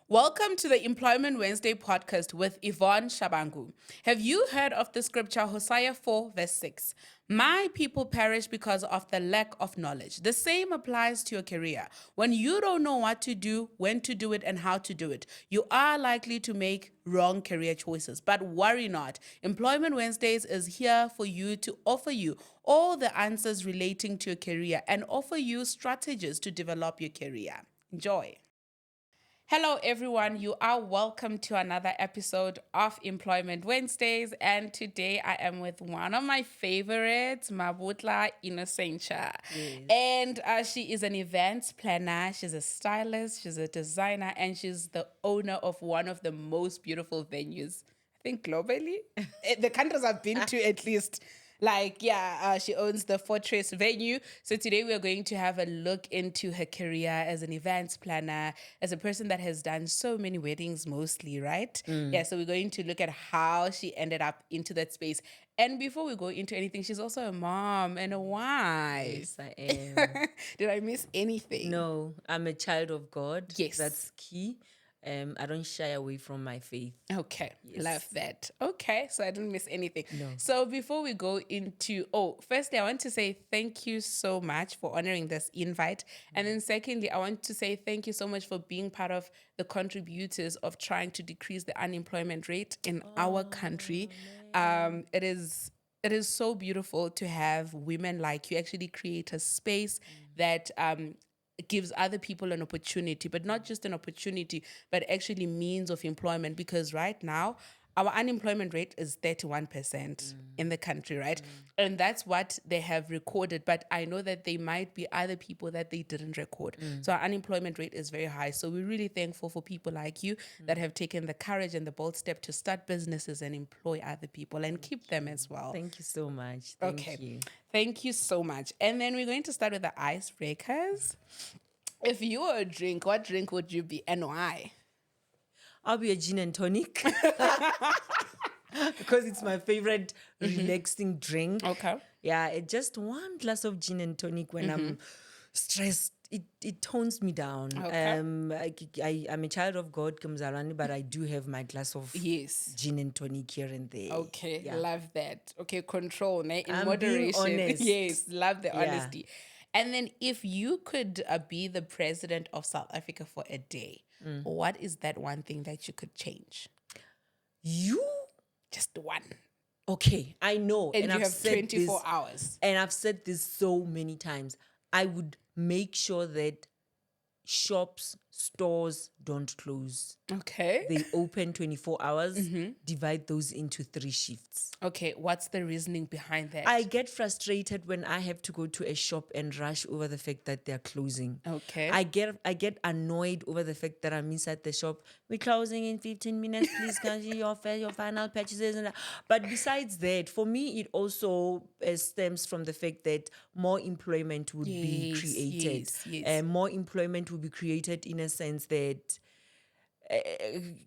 Welcome to the Employment Wednesday podcast with Yvonne Shabangu. Have you heard of the scripture Hosea 4, verse 6? My people perish because of the lack of knowledge. The same applies to your career. When you don't know what to do, when to do it, and how to do it, you are likely to make wrong career choices. But worry not. Employment Wednesdays is here for you to offer you all the answers relating to your career and offer you strategies to develop your career. Enjoy. Hello, everyone. You are welcome to another episode of Employment Wednesdays. And today I am with one of my favorites, Mabutla Innocentia. Yes. And she is an events planner, she's a stylist, she's a designer, and she's the owner of one of the most beautiful venues, I think globally. The countries I've been to, at least. She owns the Fortress venue. So today we're going to have a look into her career as an events planner, as a person that has done so many weddings mostly, right? Yeah, so we're going to look at how she ended up into that space. And before we go into anything, she's also a mom and a wife. Yes, I am. Did I miss anything? No, I'm a child of God. Yes. That's key. I don't shy away from my faith. Okay, Yes. love that. Okay, so I didn't miss anything. No. So before we go into, firstly, I want to say thank you so much for honoring this invite. And then secondly, I want to say thank you so much for being part of the contributors of trying to decrease the unemployment rate in our country. It is so beautiful to have women like you actually create a space that gives other people an opportunity, but not just an opportunity, but actually means of employment. Because right now, our unemployment rate is 31% in the country, right? And that's what they have recorded. But I know that there might be other people that they didn't record. So our unemployment rate is very high. So we're really thankful for people like you that have taken the courage and the bold step to start businesses and employ other people and keep them as well. Thank you so much. Thank you. Thank you so much. And then we're going to start with the icebreakers. If you were a drink, what drink would you be and why? I'll be a gin and tonic because it's my favorite relaxing drink. Okay. Yeah, just one glass of gin and tonic when I'm stressed. It tones me down. Okay. I'm a child of God, Kamzalani, but I do have my glass of Yes. gin and tonic here and there. Okay, Yeah. love that. Okay, control, ne? In I'm moderation. being honest. Yes, love the Yeah. honesty. And then if you could be the president of South Africa for a day, what is that one thing that you could change? You? Just one. Okay, I know. And you I've have said 24 this, hours. And I've said this so many times. I would make sure that shops, stores don't close. Okay. They open 24 hours, divide those into 3 shifts. Okay, what's the reasoning behind that? I get frustrated when I have to go to a shop and rush over the fact that they're closing. Okay. I get annoyed over the fact that I'm inside the shop. We're closing in 15 minutes. Please can you your final purchases and that. But besides that, for me, it also stems from the fact that more employment would be Yes, created. yes. And more employment will be created in a sense that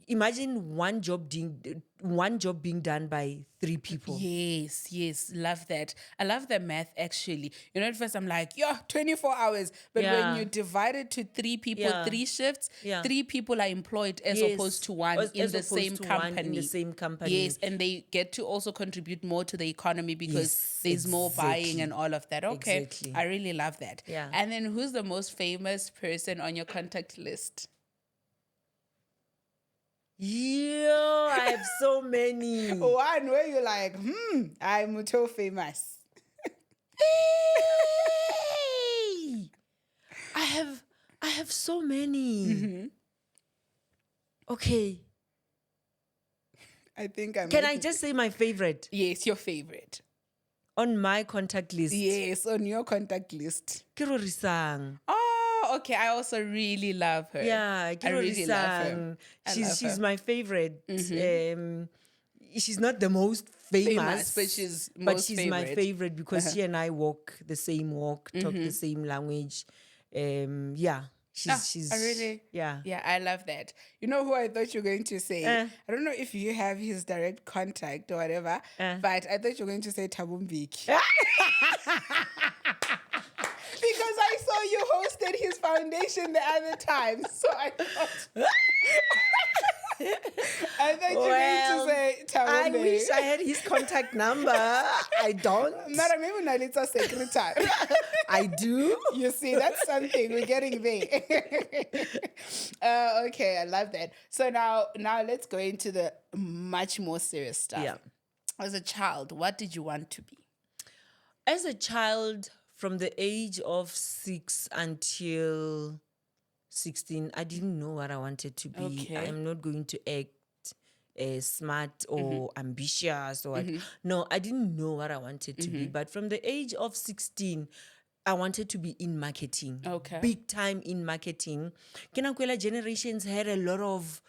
imagine one job being done by 3 people. Yes, love that. I love the math actually. You know, at first I'm like, 24 hours. But when Yeah. you divide it to 3 people, Yeah. 3 shifts, Yeah. 3 people are employed as Yes. opposed to one As in the opposed same to one company. in the same company. Yes, and they get to also contribute more to the economy because Yes, there's more buying exactly. and all of that. Okay, Exactly. I really love that. Yeah. And then who's the most famous person on your contact list? Yeah, I have so many. One where you're like, I'm so famous. Hey! I have so many. Okay. I think I'm. Can I just say my favorite Yes, your favorite. on my contact list? Yes, on your contact list. Kirorisang. Oh, okay. I also really love her. Yeah, I really love her. Kirorisang. I love She's her. Mm-hmm. my favorite. She's not the most famous, but she's but most she's my favorite. favorite because she and I walk the same walk, talk the same language. Yeah, she's I really, yeah. I love that. You know who I thought you were going to say? I don't know if you have his direct contact or whatever, but I thought you were going to say Tabumbiki. Because I saw you hosted his foundation the other time. So I thought I wish I had his contact number. I don't. Mara, maybe unalitsa secretary. I do. You see, that's something. We're getting there. Okay, I love that. So now let's go into the much more serious stuff. Yeah. As a child, what did you want to be? As a child, from the age of 6 until 16, I didn't know what I wanted to be. Okay. I am not going to act smart or ambitious or what. No, I didn't know what I wanted to be. But from the age of 16, I wanted to be in marketing. Okay. Big time in marketing. Kenakwela generations had a lot of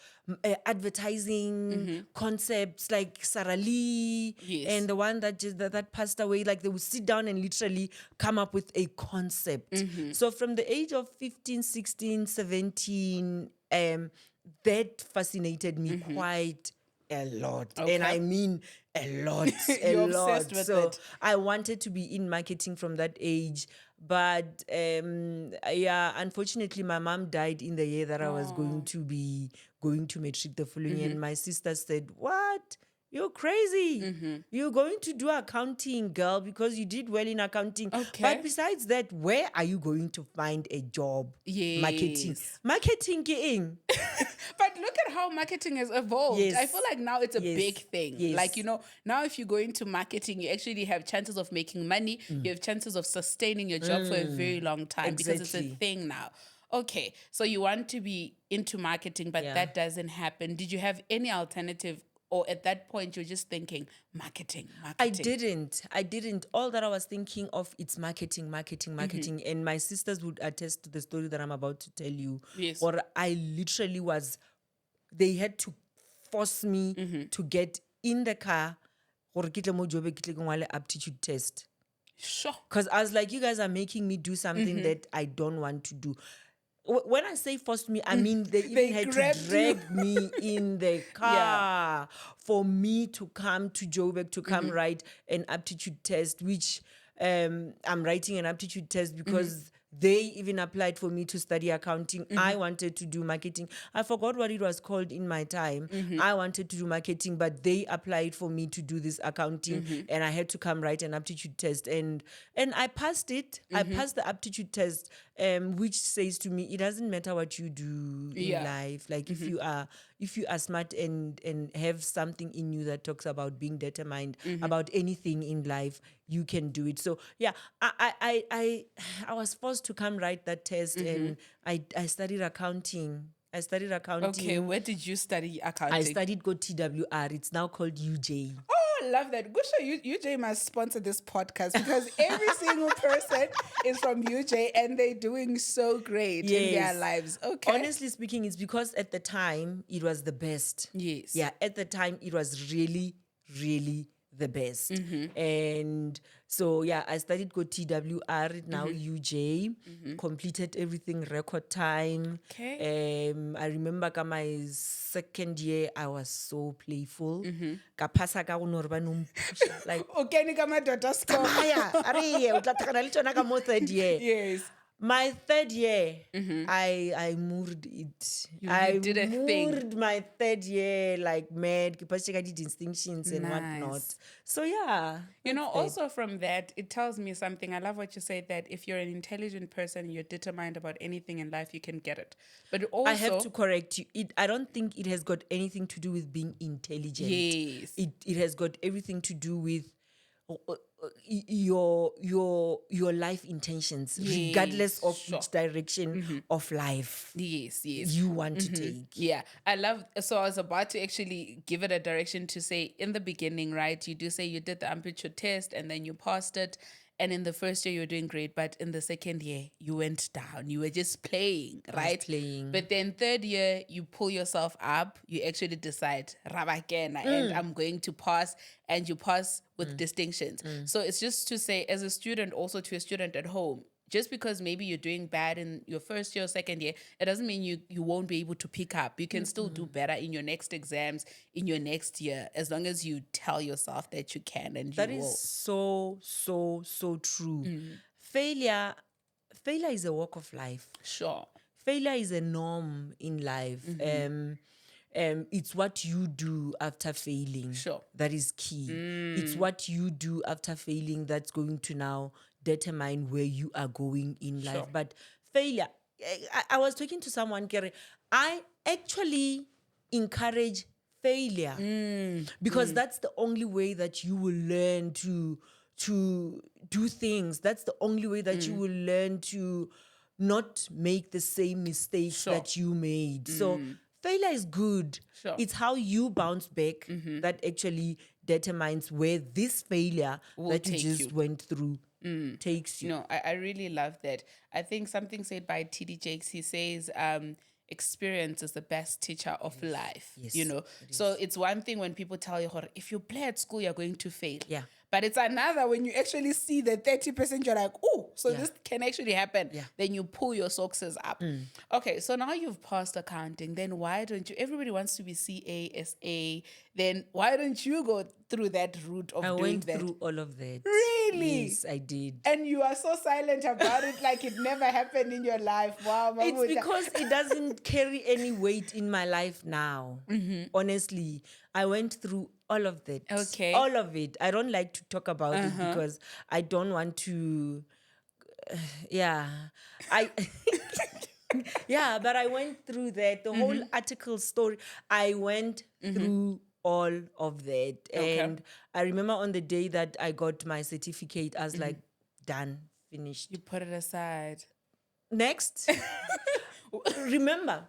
advertising concepts like Sarah Lee Yes. and the one that passed away. Like they would sit down and literally come up with a concept. So from the age of 15, 16, 17, that fascinated me quite a lot. And I mean a lot. You're obsessed with so it. I wanted to be in marketing from that age. But yeah, unfortunately, my mom died in the year that I was going to be going to matric the following year. And my sister said, "What? You're crazy. You're going to do accounting, girl, because you did well in accounting. Okay. But besides that, where are you going to find a job? Marketing. Yes. Marketing ke eng?" But look at how marketing has evolved. Yes. I feel like now it's a Yes. big thing. Yes. Like, now if you go into marketing, you actually have chances of making money. You have chances of sustaining your job for a very long time because it's a Exactly. thing now. Okay, so you want to be into marketing, but Yeah. that doesn't happen. Did you have any alternative, or at that point you're just thinking marketing? I didn't. All that I was thinking of, it's marketing. And my sisters would attest to the story that I'm about to tell you. Yes. Or I literally they had to force me to get in the car gore ke tle mo jobe ke tle ke ngwale aptitude test. Sure. Because I was like, you guys are making me do something that I don't want to do. When I say forced me, I mean they even had to grabbed drag me in the car for me to come to Joburg to come write an aptitude test, which I'm writing an aptitude test because they even applied for me to study accounting. I wanted to do marketing. I forgot what it was called in my time. I wanted to do marketing, but they applied for me to do this accounting, and I had to come write an aptitude test. And I passed it. I passed the aptitude test, which says to me, it doesn't matter what you do in life. Like if you are smart and have something in you that talks about being determined about anything in life, you can do it. So yeah, I was forced to come write that test, and I studied accounting. Okay, where did you study accounting? I studied TWR. It's now called UJ. Oh, I love that. Good show. UJ must sponsor this podcast because every single person is from UJ and they're doing so great in their Yes. lives. Okay. Honestly speaking, it's because at the time it was the best. Yes. Yeah, at the time it was really, really the best. And so yeah, I studied TWR, now UJ, completed everything record time. Okay. I remember my second year, I was so playful. Ka phasa ka go no re ba no mpusha, like Okay, Nikamadota score. aya are o tla thakana le tsona ka mo third year. Yes. My third year, I moved it. I did a thing. moved my third year like mad. Ke passed the distinctions and whatnot. Nice. So yeah. Also from that, it tells me something. I love what you say, that if you're an intelligent person, you're determined about anything in life, you can get it. But also, I have to correct you. I don't think it has got anything to do with being intelligent. Yes. It has got everything to do with your life intentions, regardless of which direction of life Yes. you want to take. Yeah, I love. So I was about to actually give it a direction to say in the beginning, right? You do say you did the amplitude test and then you passed it. And in the first year, you were doing great. But in the second year, you went down. You were just playing, right? Playing. But then third year, you pull yourself up. You actually decide, Rabakena, and I'm going to pass. And you pass with distinctions. So it's just to say, as a student, also to a student at home, just because maybe you're doing bad in your first year or second year, it doesn't mean you won't be able to pick up. You can still do better in your next exams, in your next year, as long as you tell yourself that you can and That you is will. so true. Failure is a walk of life. Sure. Failure is a norm in life. it's what you do after failing Sure. that is key. It's what you do after failing that's going to now determine where you are going in Sure. life. But failure, I was talking to someone, Kerry. I actually encourage failure because that's the only way that you will learn to do things. That's the only way that you will learn to not make the same mistakes Sure. that you made. So failure is good. Sure. It's how you bounce back that actually determines where this failure Will that you take just you. went through takes you. No, I really love that. I think something said by TD Jakes, he says, experience is the best teacher of life. Yes, You know, it so it's one thing when people tell you, "Hore, if you play at school, you're going to fail. Yeah. But it's another when you actually see the 30%, you're like, oh, so Yeah. this can actually happen. Yeah. Then you pull your socks up. Okay, so now you've passed accounting. Then why don't you? Everybody wants to be CASA. Then why don't you go through that route of I doing went that? through all of that. Really? Yes, I did. And you are so silent about it, like it never happened in your life. Wow, It's Mabutla. because it doesn't carry any weight in my life now. Honestly, I went through all of that. Okay. All of it. I don't like to talk about it because I don't want to. Yeah. I. Yeah, but I went through that. The whole article story, I went through all of that. Okay. And I remember on the day that I got my certificate, I was like, done, finished. You put it aside. Next, remember,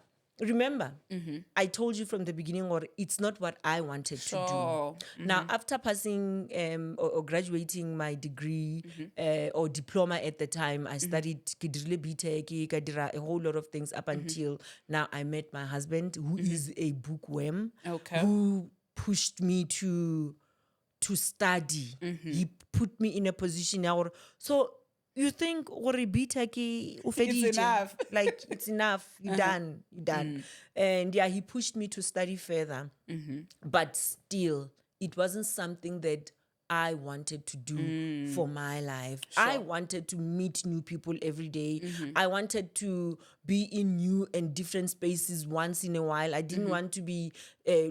I told you from the beginning, or it's not what I wanted to Sure. do. Now, after passing or graduating my degree or diploma at the time, I studied ke dirile BTech, ka dira a whole lot of things up until now. I met my husband, who is a bookworm, Okay. who pushed me to study. He put me in a position now. So you think It's enough. like it's enough. You're done. You're done. And yeah, he pushed me to study further. But still, it wasn't something that I wanted to do for my life. I wanted to meet new people every day. I wanted to be in new and different spaces once in a while. I didn't want to be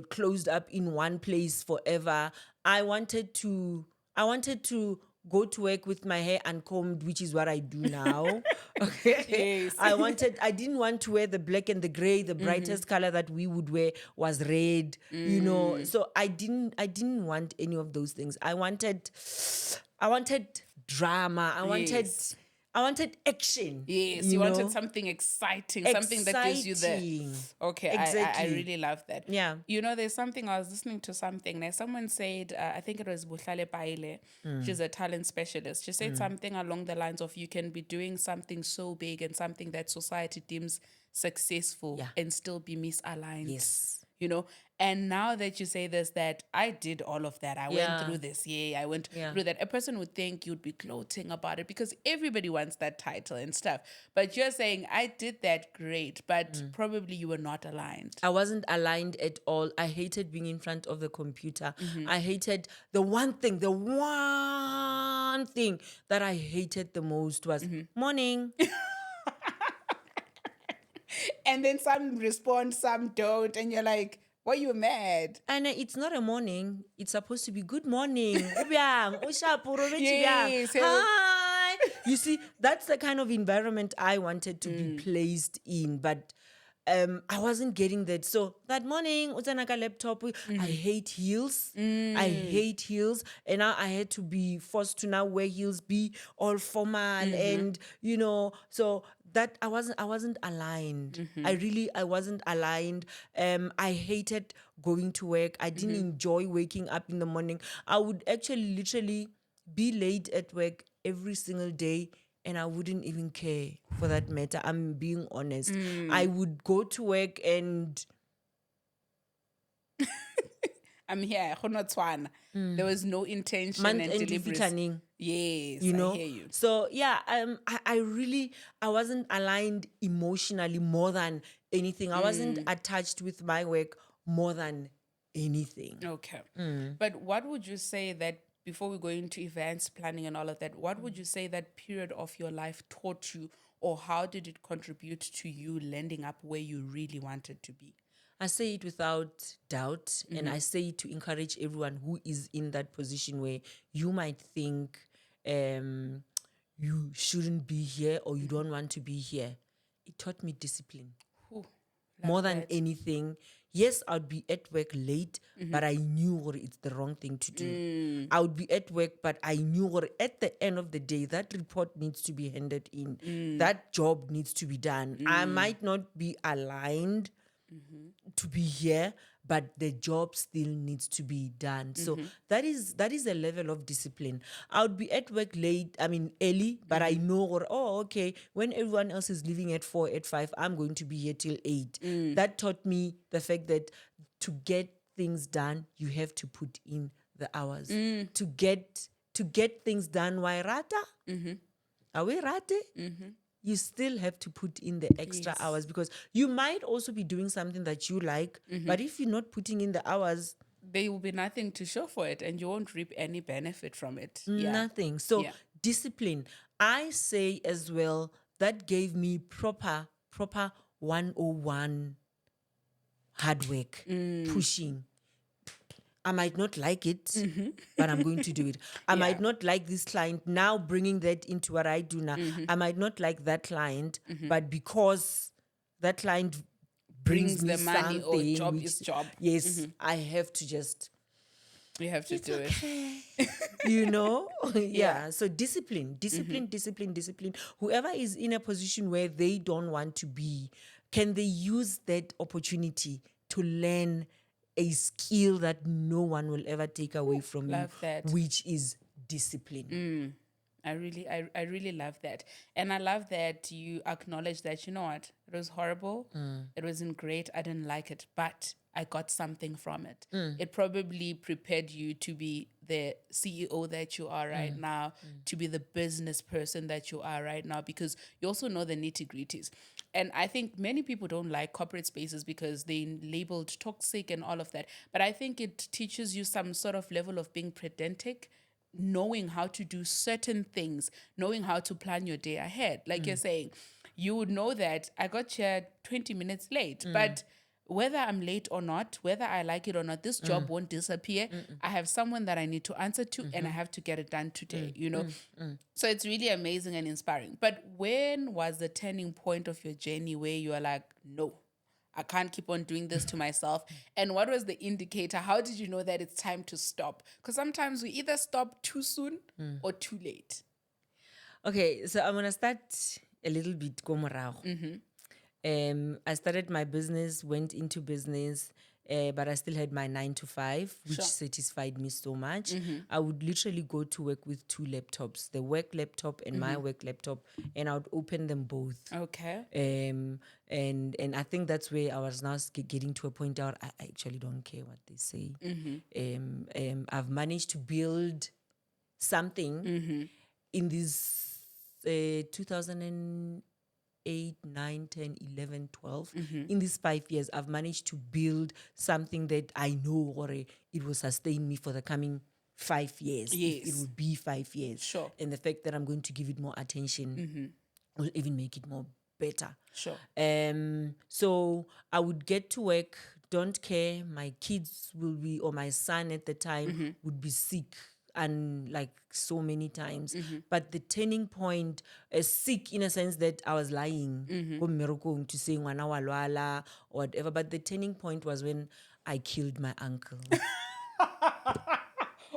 closed up in one place forever. I wanted to go to work with my hair uncombed, which is what I do now. Okay. Yes. I didn't want to wear the black and the gray. The brightest color that we would wear was red, you know. So I didn't want any of those things. I wanted drama. Yes. I wanted action. Yes, you wanted something exciting, something that gives you the. Exciting. Okay, I Exactly. really love that. Yeah. You know, there's something, I was listening to something. Now, someone said, I think it was Buhlale Paile, she's a talent specialist. She said something along the lines of, you can be doing something so big and something that society deems successful Yeah. and still be misaligned. Yes. You know, and now that you say this, that I did all of that, I went Yeah. through this, I went Yeah. through that. A person would think you'd be gloating about it because everybody wants that title and stuff. But you're saying, I did that, great, but probably you were not aligned. I wasn't aligned at all. I hated being in front of the computer. I hated the one thing that I hated the most was morning. And then some respond, some don't, and you're like, why you mad? And it's not a morning. It's supposed to be good morning. Ubiyang, ushapu, robetshi Yes, biyang. Hi. You see, that's the kind of environment I wanted to be placed in, but I wasn't getting that. So that morning, utanaka laptop. I hate heels. I hate heels, and now I had to be forced to now wear heels, be all formal, and you know, so that I wasn't aligned. I wasn't aligned. I hated going to work. I didn't enjoy waking up in the morning. I would actually literally be late at work every single day, and I wouldn't even care for that matter. I'm being honest. I would go to work and I'm here. There was no intention month and end deliberate. fitting. Yes, You know, I hear you. so yeah, I wasn't aligned emotionally more than anything. I wasn't attached with my work more than anything. Okay. But what would you say that, before we go into events planning and all of that, what would you say that period of your life taught you, or how did it contribute to you landing up where you really wanted to be? I say it without doubt, and I say it to encourage everyone who is in that position where you might think you shouldn't be here or you don't want to be here. It taught me discipline Ooh, more love than that. anything. Yes, I'd be at work late, but I knew what it's the wrong thing to do. I would be at work, but I knew what at the end of the day, that report needs to be handed in. That job needs to be done. I might not be aligned to be here, but the job still needs to be done. So that is a level of discipline. I would be at work late, I mean early, but I know what, oh, okay, when everyone else is leaving at 4, at 5, I'm going to be here till 8. That taught me the fact that to get things done, you have to put in the hours. To get things done, why rata? Are we rate? You still have to put in the extra Yes. hours, because you might also be doing something that you like, but if you're not putting in the hours, There will be nothing to show for it, and you won't reap any benefit from it. Yeah. nothing. So Yeah. discipline, I say as well, that gave me proper 101 hard work, pushing. I might not like it, but I'm going to do it. I might Yeah. not like this client now, bringing that into what I do now. I might not like that client, but because that client brings Brings me the money, or something, job which, is job. yes, I have to just, You have to it's do it. okay. You know? Yeah. Yeah. So discipline. Whoever is in a position where they don't want to be, can they use that opportunity to learn a skill that no one will ever take away from you, Love that. which is discipline. I really love that. And I love that you acknowledge that, you know what, it was horrible. It wasn't great. I didn't like it, but I got something from it. It probably prepared you to be the CEO that you are right now, to be the business person that you are right now, because you also know the nitty gritties. And I think many people don't like corporate spaces because they're labeled toxic and all of that. But I think it teaches you some sort of level of being pedantic, knowing how to do certain things, knowing how to plan your day ahead. Like you're saying, you would know that I got here 20 minutes late, but whether I'm late or not, whether I like it or not, this job won't disappear. I have someone that I need to answer to, and I have to get it done today, you know? So it's really amazing and inspiring. But when was the turning point of your journey where you are like, no, I can't keep on doing this to myself? And what was the indicator? How did you know that it's time to stop? Because sometimes we either stop too soon or too late. Okay, so I'm gonna start a little bit go morago. I started my business, went into business, but I still had my 9 to 5, which Sure. satisfied me so much. I would literally go to work with 2 laptops, the work laptop and my work laptop, and I would open them both. Okay. And I think that's where I was now getting to a point where I actually don't care what they say. I've managed to build something in this 2008, 9, 10, 11, 12. In these 5 years, I've managed to build something that I know or it will sustain me for the coming 5 years. If it Yes. would be 5 years. Sure. And the fact that I'm going to give it more attention will even make it more better. Sure. So I would get to work, don't care. My kids will be, or my son at the time would be sick, and like so many times. But the turning point is sick in a sense that I was lying go mmerekong to say ngwana wa lwala or whatever. But the turning point was when I killed my uncle.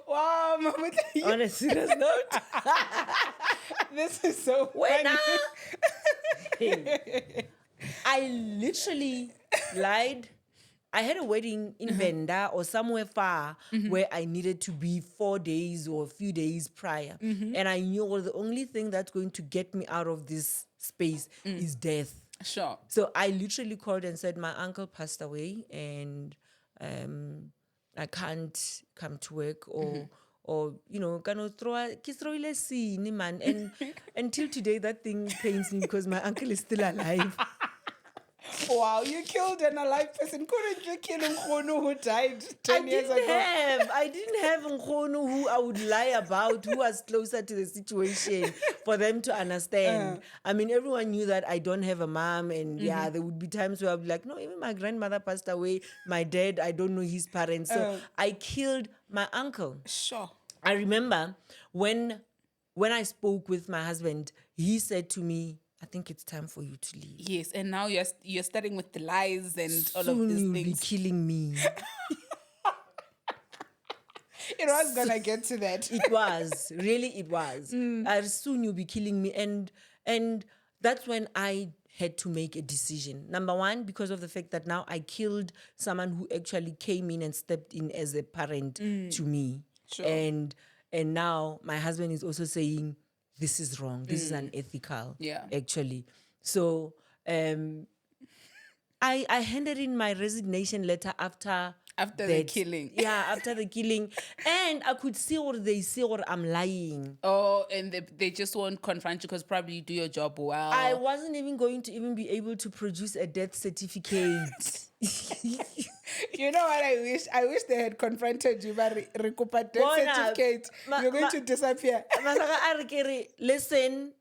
Wow, Mabutla, On a serious note, this is so when funny. I literally lied. I had a wedding in Venda or somewhere far where I needed to be 4 days or a few days prior. And I knew, well, the only thing that's going to get me out of this space is death. Sure. So I literally called and said, my uncle passed away and I can't come to work, or you know, gonna throw man. And until today that thing pains me because my uncle is still alive. Wow, you killed an alive person. Couldn't you kill Nkhono who died 10 years ago? I didn't have Nkhono who I would lie about, who was closer to the situation for them to understand. I mean, everyone knew that I don't have a mom, and yeah, there would be times where I'd be like, no, even my grandmother passed away. My dad, I don't know his parents. So I killed my uncle. Sure. I remember when I spoke with my husband, he said to me, I think it's time for you to leave. Yes, and now you're starting with the lies and all of Soon these you'll be things. killing me. It was gonna get to that. It was really, it was. Soon you'll be killing me, and that's when I had to make a decision. Number one, because of the fact that now I killed someone who actually came in and stepped in as a parent to me, Sure. and now my husband is also saying this is wrong. This is unethical. Yeah. actually. So I handed in my resignation letter after The killing. Yeah, after the killing. And I could see what they say or I'm lying. Oh, and they just won't confront you because probably you do your job well. I wasn't even going to even be able to produce a death certificate. You know what I wish? I wish they had confronted you, but recupa death Bona, certificate. You're going to disappear. Masaka a re ke re, listen,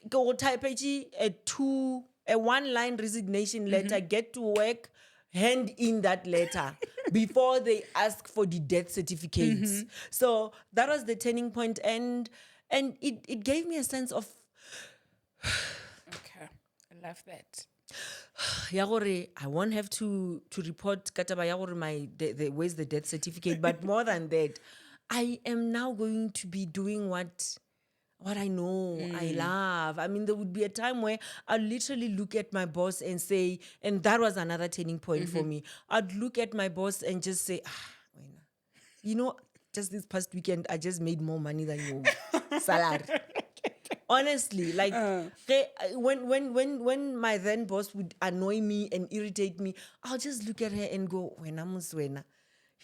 go type a one-line resignation letter, get to work, hand in that letter before they ask for the death certificates. So that was the turning point, and it gave me a sense of Okay, I love that. ya gore I won't have to report ka taba ya gore where's the death certificate, but more than that, I am now going to be doing what I know I love. I mean, there would be a time where I'd literally look at my boss and say, and that was another turning point for me. I'd look at my boss and just say, wena, you know, just this past weekend, I just made more money than your salary. Honestly, like when my then boss would annoy me and irritate me, I'll just look at her and go, wena muswena.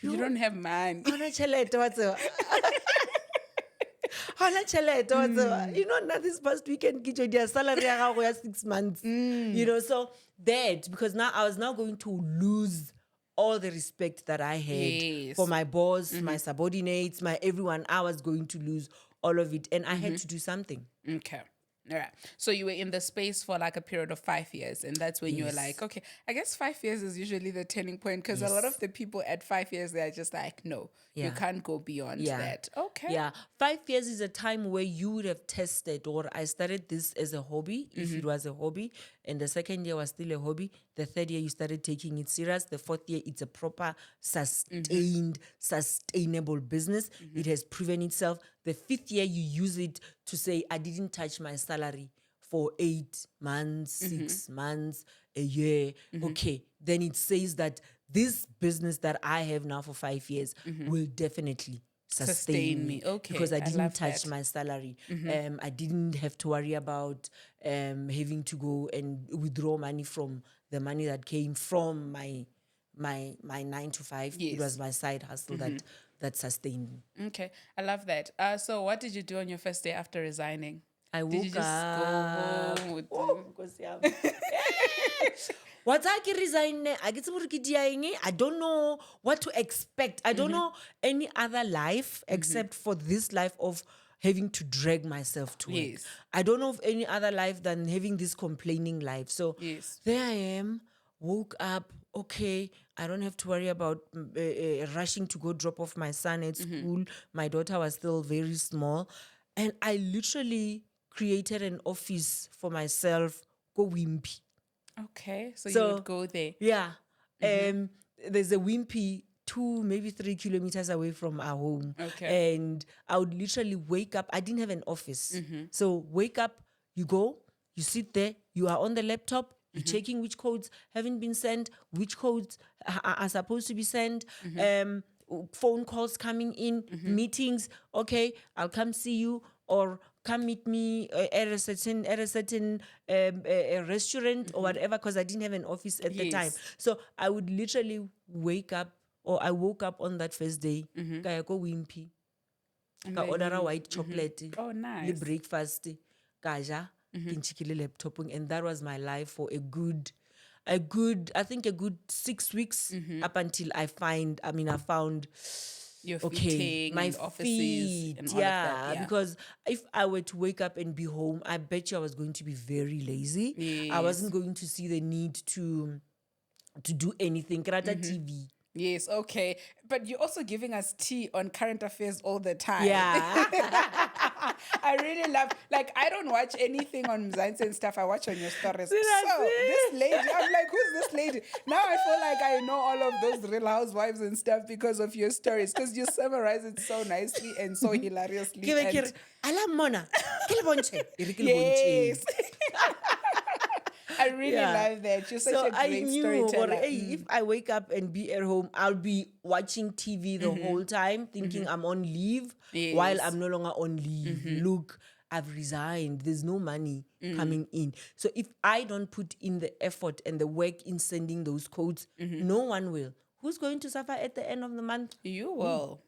You don't have man. Hona tjhelete wa tseba. Hona tjhelete wa tseba. You know, not this past weekend ke tjho dia salary ya gago ya 6 months. You know, so that, because now I was now going to lose all the respect that I had Yes. for my boss, my subordinates, my everyone. I was going to lose all of it, and I had to do something. Okay. All right. So you were in the space for like a period of 5 years, and that's when you were like, okay, I guess 5 years is usually the turning point because a lot of the people at 5 years, they're just like, no, you Yeah. can't go beyond that. Okay. Yeah. 5 years is a time where you would have tested, or I started this as a hobby, if it was a hobby, and the second year was still a hobby. The third year, you started taking it serious. The fourth year, it's a proper, sustainable business. It has proven itself. The fifth year, you use it to say, I didn't touch my salary for 8 months, 6 months, a year. Okay. Then it says that this business that I have now for 5 years will definitely sustain me. Okay, Because I I didn't love touch that. my salary. I didn't have to worry about having to go and withdraw money from the money that came from my 9 to 5. It Yes. was my side hustle that sustained me. Okay. I love that. So what did you do on your first day after resigning? I Did woke you just up. go home with Nkosi yami. What's I resign? I get I don't know what to expect. I don't know any other life except for this life of having to drag myself to work. Yes. I don't know of any other life than having this complaining life. So Yes. there I am, woke up. Okay, I don't have to worry about rushing to go drop off my son at school. My daughter was still very small. And I literally created an office for myself, go wimpy. Okay. So you So, would go there. Yeah. There's a wimpy 2, maybe 3 kilometers away from our home. Okay. And I would literally wake up. I didn't have an office. So wake up, you go, you sit there, you are on the laptop, you're checking which codes haven't been sent, which codes are supposed to be sent, phone calls coming in, meetings. Okay, I'll come see you, or come meet me at a certain a restaurant or whatever, because I didn't have an office at the time. Yes. So I would literally wake up, or I woke up on that first day, ka ya ko wimpy, And ka then order a you- white chocolate, Oh, le nice. breakfast, ka ja, ke ntšhikile laptopong, and that was my life for a good, I think a good 6 weeks up until I found Your okay, fitting my and offices feet, and all of that. yeah. Yeah. Because if I were to wake up and be home, I bet you I was going to be very lazy. I Yes. wasn't going to see the need to do anything. Karata TV. Yes, okay. But you're also giving us tea on current affairs all the time. Yeah. I really love, like, I don't watch anything on Mzansi and stuff. I watch on your stories. So, this Seriously? lady, I'm like, who's this lady? Now I feel like I know all of those real housewives and stuff because of your stories, because you summarize it so nicely and so hilariously. Ke be ke And re, "Alam mona, ke le bontshe." E re, "Ke le bontsheng." yes, I really Yeah. love that. You're such So a I great knew, storyteller. hey, if I wake up and be at home, I'll be watching TV the whole time, thinking I'm on leave while Yes. I'm no longer on leave. Look, I've resigned. There's no money coming in. So if I don't put in the effort and the work in sending those codes, no one will. Who's going to suffer at the end of the month? You will.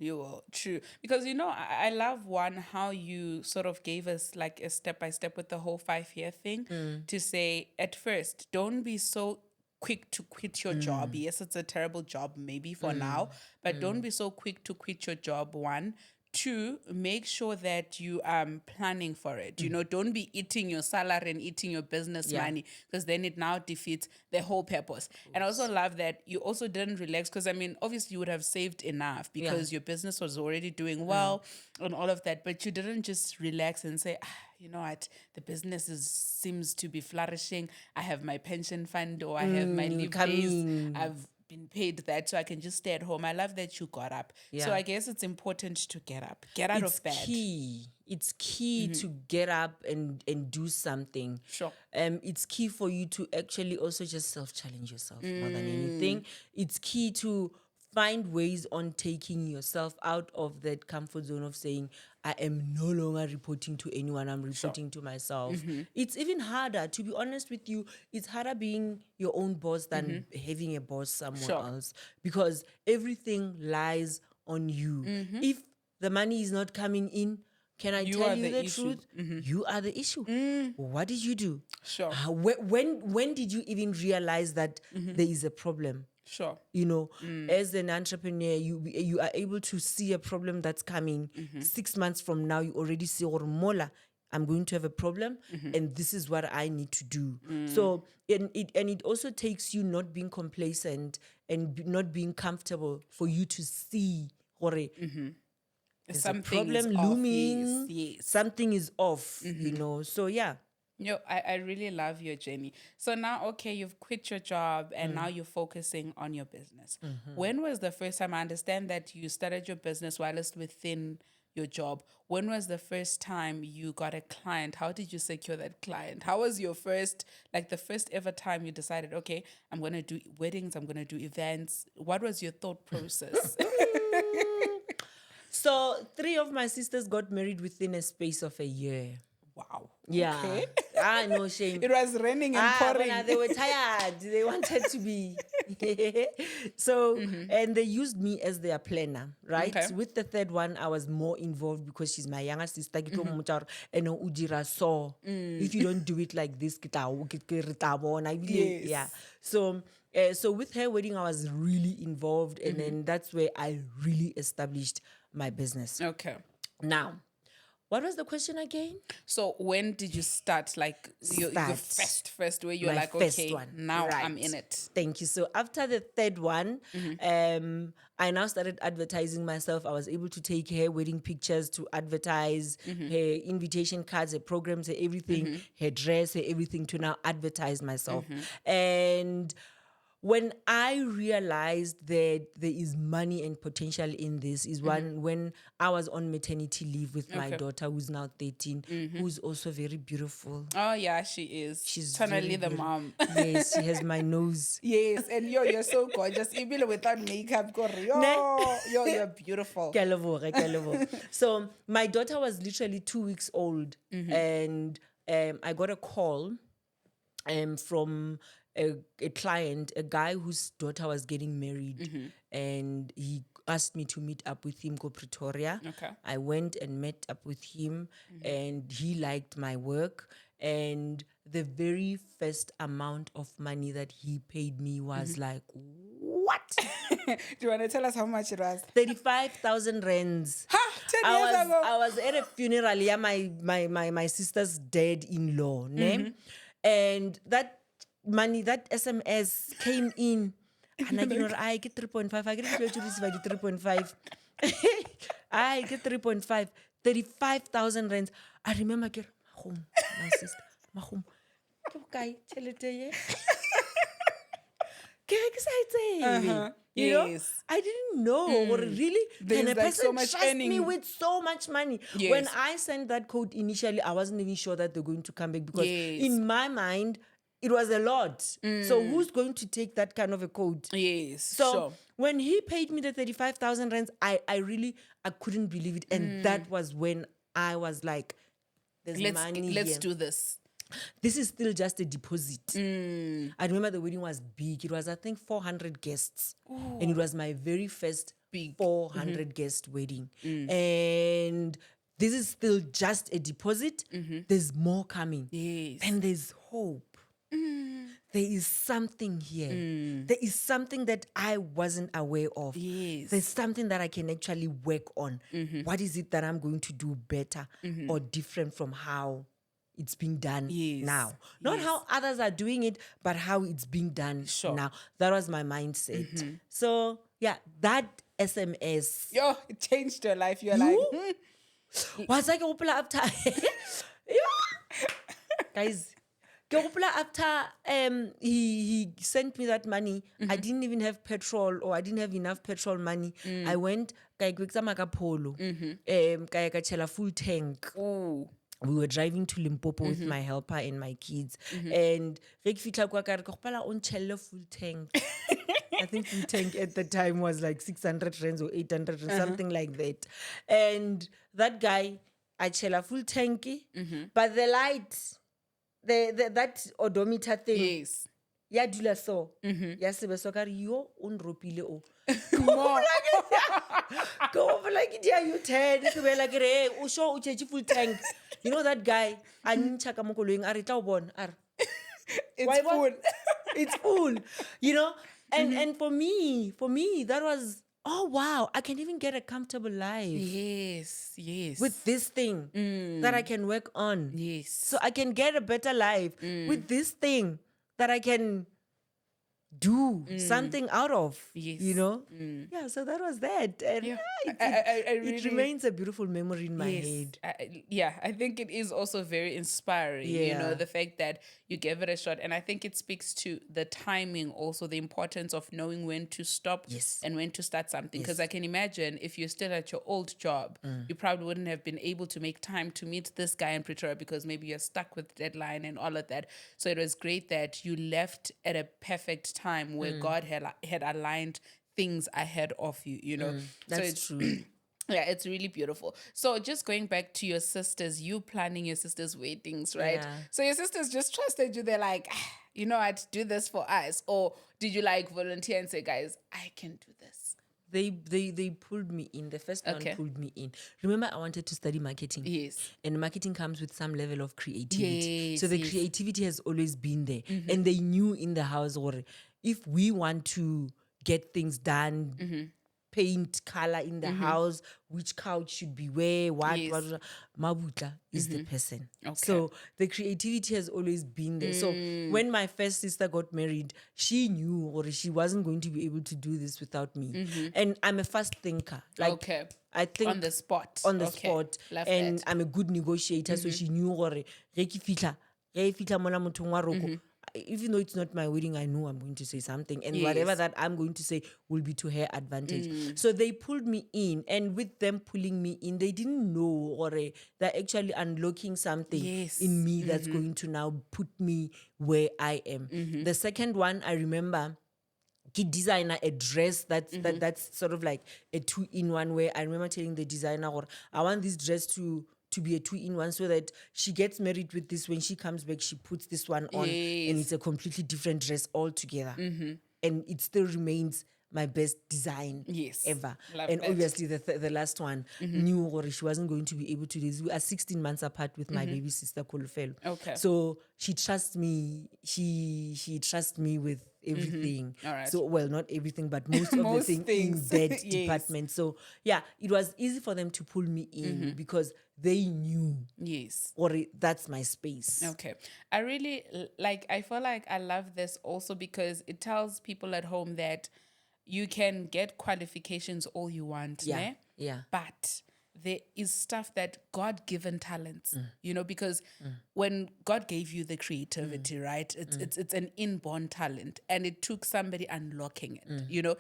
True. Because, I love one, how you sort of gave us like a step by step with the whole 5 year thing to say, at first, don't be so quick to quit your job. Yes, it's a terrible job, maybe for now, but don't be so quick to quit your job. One. Two, make sure that you are planning for it. Don't be eating your salary and eating your business Yeah. money, because then it now defeats the whole purpose. And I also love that you also didn't relax, because I mean, obviously you would have saved enough because your business was already doing well and all of that, but you didn't just relax and say, you know what, the business seems to be flourishing. I have my pension fund, or I have my leave days. Coming. I've been paid that, so I can just stay at home. I love that you got up. So Yeah. I guess it's important to get up, get out It's of bed. key. It's key to get up and do something. Sure. It's key for you to actually also just self-challenge yourself more than anything. It's key to find ways on taking yourself out of that comfort zone of saying, I am no longer reporting to anyone, I'm reporting to myself. It's even harder, to be honest with you, it's harder being your own boss than having a boss somewhere Sure. else, because everything lies on you. If the money is not coming in, can I You tell are you the the issue. truth? You are the issue. What did you do? Sure. When did you even realize that there is a problem? Sure. As an entrepreneur, you are able to see a problem that's coming. 6 months from now, you already see, or mola, I'm going to have a problem, and this is what I need to do. So, and it also takes you not being complacent and not being comfortable for you to see, or there's a Something is problem off. looming. Yes. Something is off. So yeah. I really love your journey. So now, okay, you've quit your job and now you're focusing on your business. When was the first time? I understand that you started your business whilst within your job. When was the first time you got a client? How did you secure that client? How was your first, like the first ever time you decided, okay, I'm going to do weddings, I'm going to do events? What was your thought process? So 3 of my sisters got married within a space of a year. Wow. Yeah. Okay. No shame. It was raining and pouring. They were tired. They wanted to be. So, and they used me as their planner, right? Okay. With the third one, I was more involved because she's my younger sister. Ke tlo mmotsa hore, "Ene o dira so. If you don't do it like this, ke re tla bona." Ebile, Yes. yeah. So with her wedding, I was really involved, and then that's where I really established my business. Okay. Now, what was the question again? So when did you start? Like your Start. first where you're My like, first okay, one. now Right. I'm in it. Thank you. So after the third one, I now started advertising myself. I was able to take her wedding pictures to advertise, her invitation cards, her programs, her everything, her dress, her everything, to now advertise myself. And when I realized that there is money and potential in this is when I was on maternity leave with my Okay. daughter, who's now 13, who's also very beautiful. Oh yeah, she is. She's Totally very, the very- mom. Yes, she has my nose. Yes, and you're so gorgeous. Even without makeup, you're beautiful. Ke a leboga, ke a leboga. So my daughter was literally 2 weeks old, and I got a call from a client, a guy whose daughter was getting married, and he asked me to meet up with him go Pretoria. Okay. I went and met up with him, and he liked my work, And the very first amount of money that he paid me was like, what? Do you want to tell us how much it was? 35,000 rands. Ha! 10 years ago. I was at a funeral, yeah, my sister's dad-in-law, ne? And that money, that SMS came in. And I get 3.5. I get 3.5. I get 3.5. 35,000 rands. I remember get home, my sister. Mahom. Okay, tšhelete ye. Get excited. You know, Yes. I didn't know. Or really, There's can a like person so much trust me earning. with so much money? Yes. When I sent that code initially, I wasn't even sure that they're going to come back because Yes. in my mind, it was a lot. So who's going to take that kind of a code? Yes. So sure. when he paid me the 35,000 rands, I couldn't believe it. And that was when I was like, there's money Let's here. do this. This is still just a deposit. I remember the wedding was big. It was, I think, 400 guests. And it was my very first Big. 400 guest wedding. And this is still just a deposit. There's more coming. Yes. And there's hope. There is something here. There is something that I wasn't aware of. Yes. There's something that I can actually work on. What is it that I'm going to do better or different from how it's being done Yes. now? Not how others are doing it, but how it's being done Sure. now. That was my mindset. So, yeah, that SMS. Yo, it changed your life. You're You? like, Was like open after guys. After he sent me that money, I didn't even have petrol, or I didn't have enough petrol money. I went kaya polo, kaya ka chela full tank. ooh. We were driving to Limpopo with my helper and my kids, and re ke fitla kwa ka re, "Ke gopela o ntshelle full tank." I think full tank at the time was like 600 rands or 800 rands, something like that. And that guy, I chela full tanky, but the light, that odometer thing, Yes. ya dula so, ya sebe so ka re, yo o nropile o. More. Go over like it, you 10. It's like, hey, o show o change full tank. You know that guy, a ntsha ka mo koloing, a re tla o bona, a re, It's why full. what? It's full, you know? And for me, that was, oh wow, I can even get a comfortable life Yes. Yes. with this thing that I can work on. yes. So I can get a better life with this thing that I can do something out of. Yes. You know? Yeah, so that was that. And Yeah. it really- remains a beautiful memory in my head. I think it is also very inspiring, you know, Yeah. the fact that you gave it a shot. And I think it speaks to the timing, also the importance of knowing when to stop Yes. and when to start something. Because I can imagine if you're still at your old job, you probably wouldn't have been able to make time to meet this guy in Pretoria because maybe you're stuck with deadline and all of that. So it was great that you left at a perfect time where God had aligned things ahead of you, you know. So That's it's true. yeah, it's really beautiful. So just going back to your sisters, you planning your sisters' weddings, right? Yeah. So your sisters just trusted you. They're like, you know, I'd do this for us. Or did you like volunteer and say, guys, I can do this? They pulled me in. The first Okay. one pulled me in. Remember, I wanted to study marketing. Yes. And marketing comes with some level of creativity. Yes, So the yes. creativity has always been there. And they knew in the house, or if we want to get things done, paint color in the house, which couch should be where, what, Yes. what, Mabutla is the person. Okay. So the creativity has always been there. So when my first sister got married, she knew, or she wasn't going to be able to do this without me. And I'm a fast thinker. Like, Okay. I think On the spot. on the Okay. spot. Love And that. I'm a good negotiator, so she knew gore ge ke fitlha mola mothong wa roko, even though it's not my wedding, I know I'm going to say something, and whatever Yes. that I'm going to say will be to her advantage. So they pulled me in, and with them pulling me in, they didn't know, or they're actually unlocking something Yes. in me that's going to now put me where I am. The second one, I remember, he designer a dress that's sort of like a 2-in-1, where I remember telling the designer, or I want this dress to be a 2-in-1, so that she gets married with this, when she comes back she puts this one on, and Yes. it's a completely different dress altogether, and it still remains my best design Yes. ever. Love And that. obviously the last one knew or she wasn't going to be able to do this. We are 16 months apart with my baby sister Kolofelo. Okay. So she trusts me. She trusts me with everything. All right. So well, not everything, but most of the Most thing in things. that Yes. department. So yeah, it was easy for them to pull me in because they knew Yes. that's my space. Okay. I really I feel like I love this also because it tells people at home that you can get qualifications all you want, Yeah, ne? yeah. But there is stuff that God-given talents, because when God gave you the creativity, right? It's an inborn talent, and it took somebody unlocking it.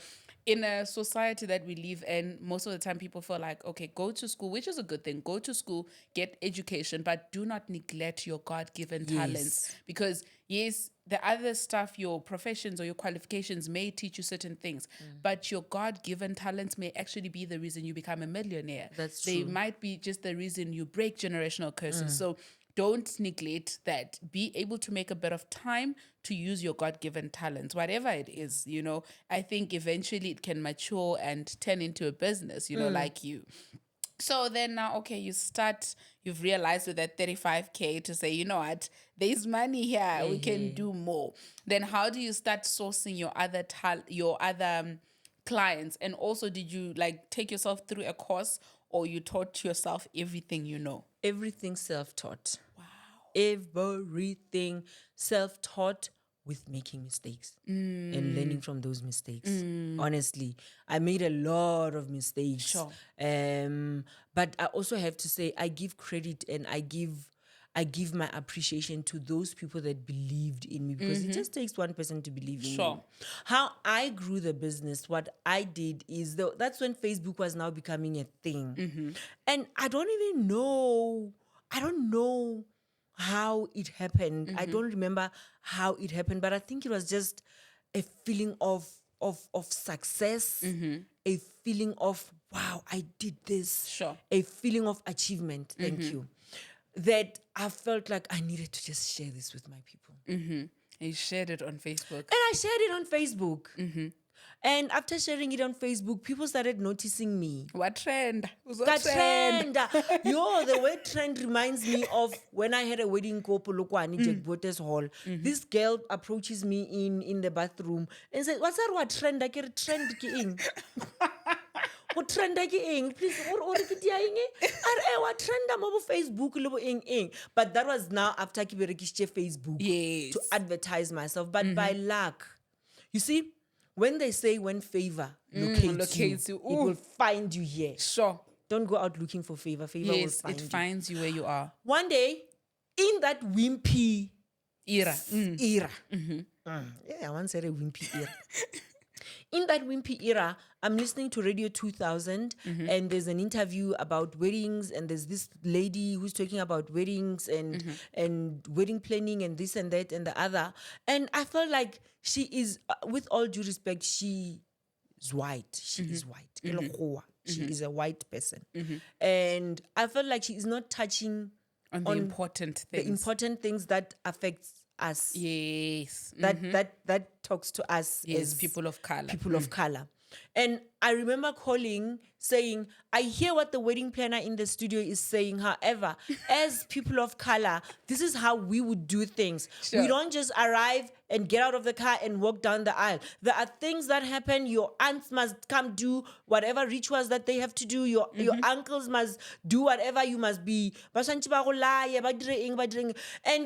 In a society that we live in, most of the time people feel like, okay, go to school, which is a good thing. Go to school, get education, but do not neglect your God-given talents, because yes, the other stuff, your professions or your qualifications may teach you certain things, but your God-given talents may actually be the reason you become a millionaire. That's They true. might be just the reason you break generational curses. So don't neglect that. Be able to make a bit of time to use your God-given talents, whatever it is. I think eventually it can mature and turn into a business, like you. So then now, okay, you've realized with that 35K to say, you know what, there's money here, we can do more. Then how do you start sourcing your other clients? And also, did you take yourself through a course, or you taught yourself everything you know? Everything self-taught. Wow. Everything self-taught with making mistakes and learning from those mistakes. Honestly, I made a lot of mistakes. Sure. But I also have to say I give credit and I give my appreciation to those people that believed in me, because it just takes one person to believe in Sure. you. How I grew the business, what I did is that's when Facebook was now becoming a thing. And I don't know how it happened. I don't remember how it happened, but I think it was just a feeling of success, a feeling of wow, I did this. Sure. A feeling of achievement. Thank you. That I felt like I needed to just share this with my people. You shared it on Facebook. And I shared it on Facebook. And after sharing it on Facebook, people started noticing me. What trend? That trend. The word trend reminds me of when I had a wedding couple Lokwani Jack Bottas Hall. This girl approaches me in the bathroom and says, "What's that? What trend? I get trend ki ing." What trend ki ing? Please, or ki dia ing? What trend am over Facebook lo ing. But that was now after ki berekishe Facebook Yes. to advertise myself. But by luck, you see, when they say when favor locates you, you. it will find you here. Sure. Don't go out looking for favor. Favor will Yes, find it you. finds you where you are. One day, in that wimpy Era. era. I once said a wimpy era. In that wimpy era, I'm listening to Radio 2000, and there's an interview about weddings, and there's this lady who's talking about weddings and wedding planning and this and that and the other. And I felt like she is, with all due respect, she is white. She is white. She is a white person. And I felt like she is not touching On the important things. the important things that affects us. Yes. That talks to us Yes, as people of color. people of color. And I remember calling saying, I hear what the wedding planner in the studio is saying. However, as people of color, this is how we would do things. Sure. We don't just arrive and get out of the car and walk down the aisle. There are things that happen. Your aunts must come do whatever rituals that they have to do. Your uncles must do whatever you must be. And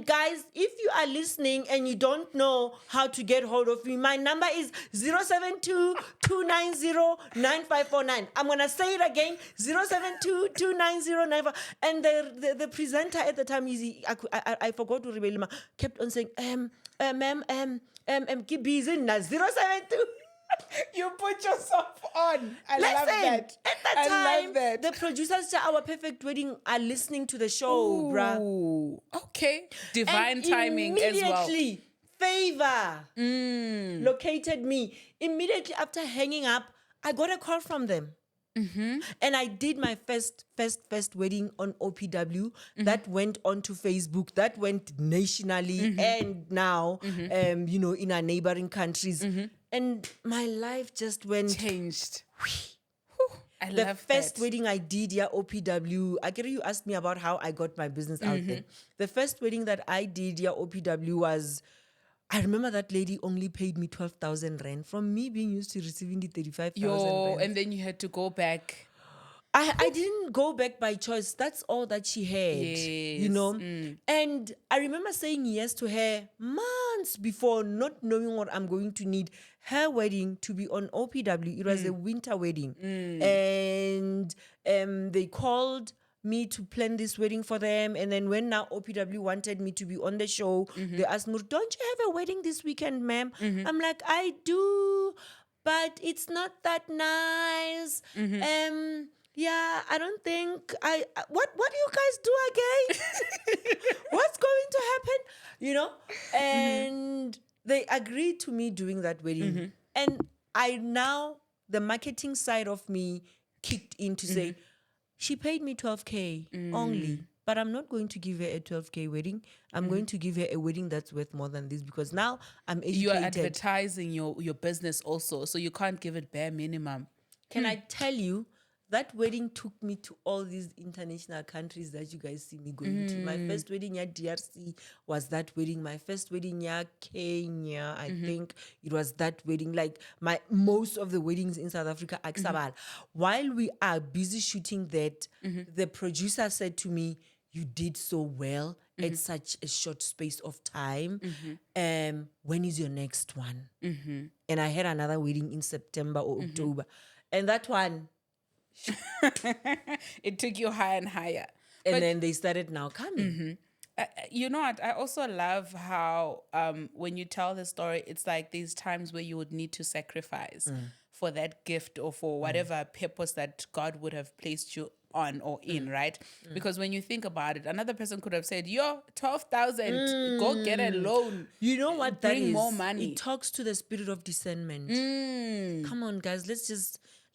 guys, if you are listening and you don't know how to get hold of me, my number is 072-290-9549. I'm going to say it again, 072-290-9549. And the presenter at the time, I forgot to reveal, kept on saying, ma'am, keep busy now, 072. You put yourself on. I Listen, love that. at that I time, love that. the producers to Our Perfect Wedding are listening to the show, bruh. Ooh, okay. Divine And timing as well. immediately, favor located me. Immediately after hanging up, I got a call from them. And I did my first wedding on OPW. That went onto Facebook. That went nationally, and now, in our neighboring countries. And my life just went. Changed. I The love first that. wedding I did, yeah, OPW. I get you asked me about how I got my business out there. The first wedding that I did, yeah, OPW was. I remember that lady only paid me 12,000 rand from me being used to receiving the 35,000 rand. And then you had to go back. I didn't go back by choice. That's all that she had, you Yes. know. And I remember saying yes to her months before, not knowing what I'm going to need. Her wedding to be on OPW, it was a winter wedding. And they called me to plan this wedding for them. And then when now OPW wanted me to be on the show, they asked me, don't you have a wedding this weekend, ma'am? I'm like, I do, but it's not that nice. Yeah, I don't think what do you guys do again? What's going to happen? You know? And they agreed to me doing that wedding. And I now the marketing side of me kicked in to say, she paid me 12K only. But I'm not going to give her a 12K wedding. I'm going to give her a wedding that's worth more than this because now I'm educated. You are advertising your business also, so you can't give it bare minimum. Can I tell you, that wedding took me to all these international countries that you guys see me going to. My first wedding at DRC was that wedding. My first wedding at Kenya, I think it was that wedding. Like most of the weddings in South Africa, Aksabal. While we are busy shooting that, the producer said to me, you did so well at such a short space of time. When is your next one? And I had another wedding in September or October. And that one, It took you higher and higher. and then they started now coming. You know what? I also love how when you tell the story, it's like these times where you would need to sacrifice for that gift or for whatever purpose that God would have placed you on or in, right? Because when you think about it, another person could have said, yo, 12,000, go get a loan. You know what that Bring is? more money. It talks to the spirit of discernment. Come on, guys, let's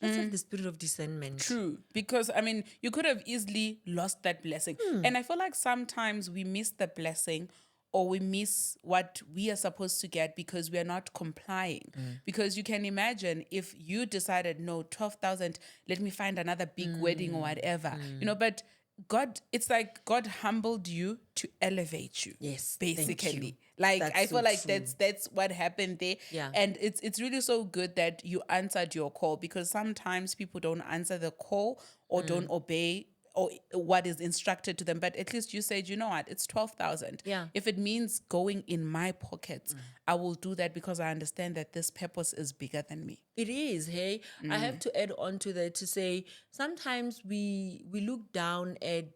have the spirit of discernment. True. Because, I mean, you could have easily lost that blessing. And I feel like sometimes we miss the blessing or we miss what we are supposed to get because we are not complying. Because you can imagine if you decided, no, 12,000, let me find another big wedding or whatever. You know, but God, it's like God humbled you to elevate you. Yes, thank basically. you. Like That's I feel so like true. that's what happened there. Yeah. And it's really so good that you answered your call because sometimes people don't answer the call or don't obey or what is instructed to them. But at least you said, you know what, it's 12,000. Yeah. If it means going in my pockets, I will do that because I understand that this purpose is bigger than me. It is, hey. I have to add on to that to say sometimes we look down at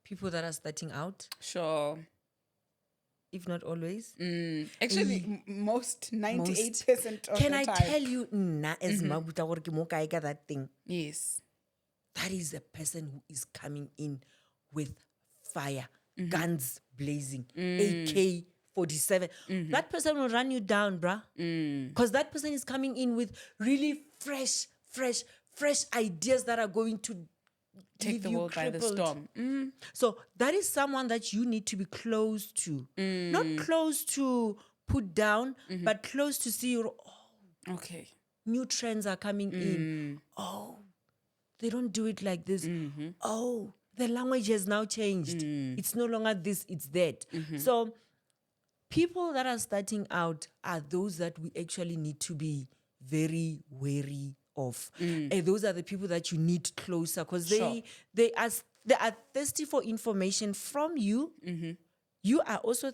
people that are starting out, Sure. if not always. Actually, most 98% of Can the I time. tell you, as Mabutla gore ke mo kae ka that thing? Yes. That is a person who is coming in with fire, guns blazing, AK 47. That person will run you down, bruh. Because that person is coming in with really fresh ideas that are going to Take leave the you world by the crippled. storm. So that is someone that you need to be close to. Not close to put down, but close to see your Okay. new trends are coming in. Oh, they don't do it like this. Oh, the language has now changed. It's no longer this, it's that. So people that are starting out are those that we actually need to be very wary of. And those are the people that you need closer because Sure. they are thirsty for information from you. You are also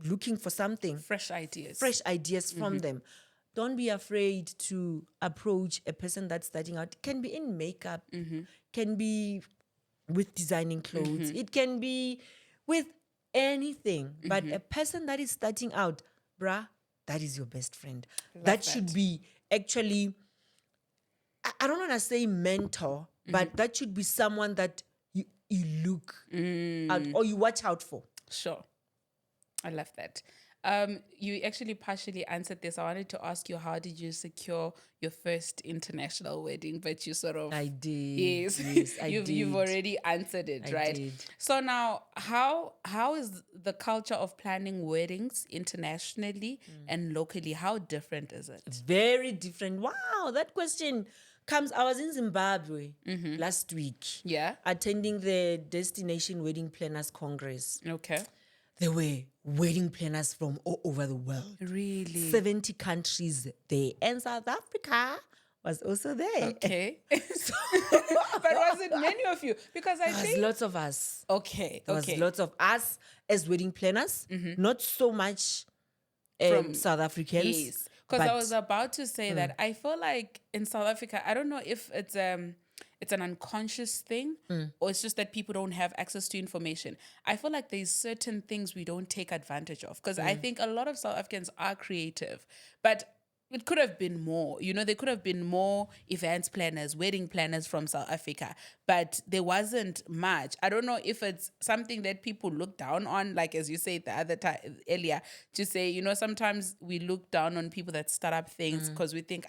looking for something, Fresh ideas. fresh ideas from them. Don't be afraid to approach a person that's starting out. It can be in makeup, can be with designing clothes, it can be with anything. But a person that is starting out, bruh, that is your best friend. That should be actually, I don't want to say mentor, but that should be someone that you look out or you watch out for. Sure. I love that. You actually partially answered this. I wanted to ask you, how did you secure your first international wedding? But you sort of, I did. yes, Yes, I you've did. already answered it, I right? did. So now, how is the culture of planning weddings internationally and locally? How different is it? Very different. Wow, that question comes. I was in Zimbabwe last week Yeah. attending the Destination Wedding Planners Congress. Okay. There were wedding planners from all over the world. Really? 70 countries there. And South Africa was also there. Okay. But was it many of you? Because I There was think lots of us. okay, There was okay. lots of us as wedding planners. Not so much From South Africans. yes, because I but was about to say that I feel like in South Africa, I don't know if it's an unconscious thing or it's just that people don't have access to information. I feel like there's certain things we don't take advantage of because I think a lot of South Africans are creative, but it could have been more. You know, there could have been more events planners, wedding planners from South Africa, but there wasn't much. I don't know if it's something that people look down on, like as you said the other time earlier, to say, you know, sometimes we look down on people that start up things because we think,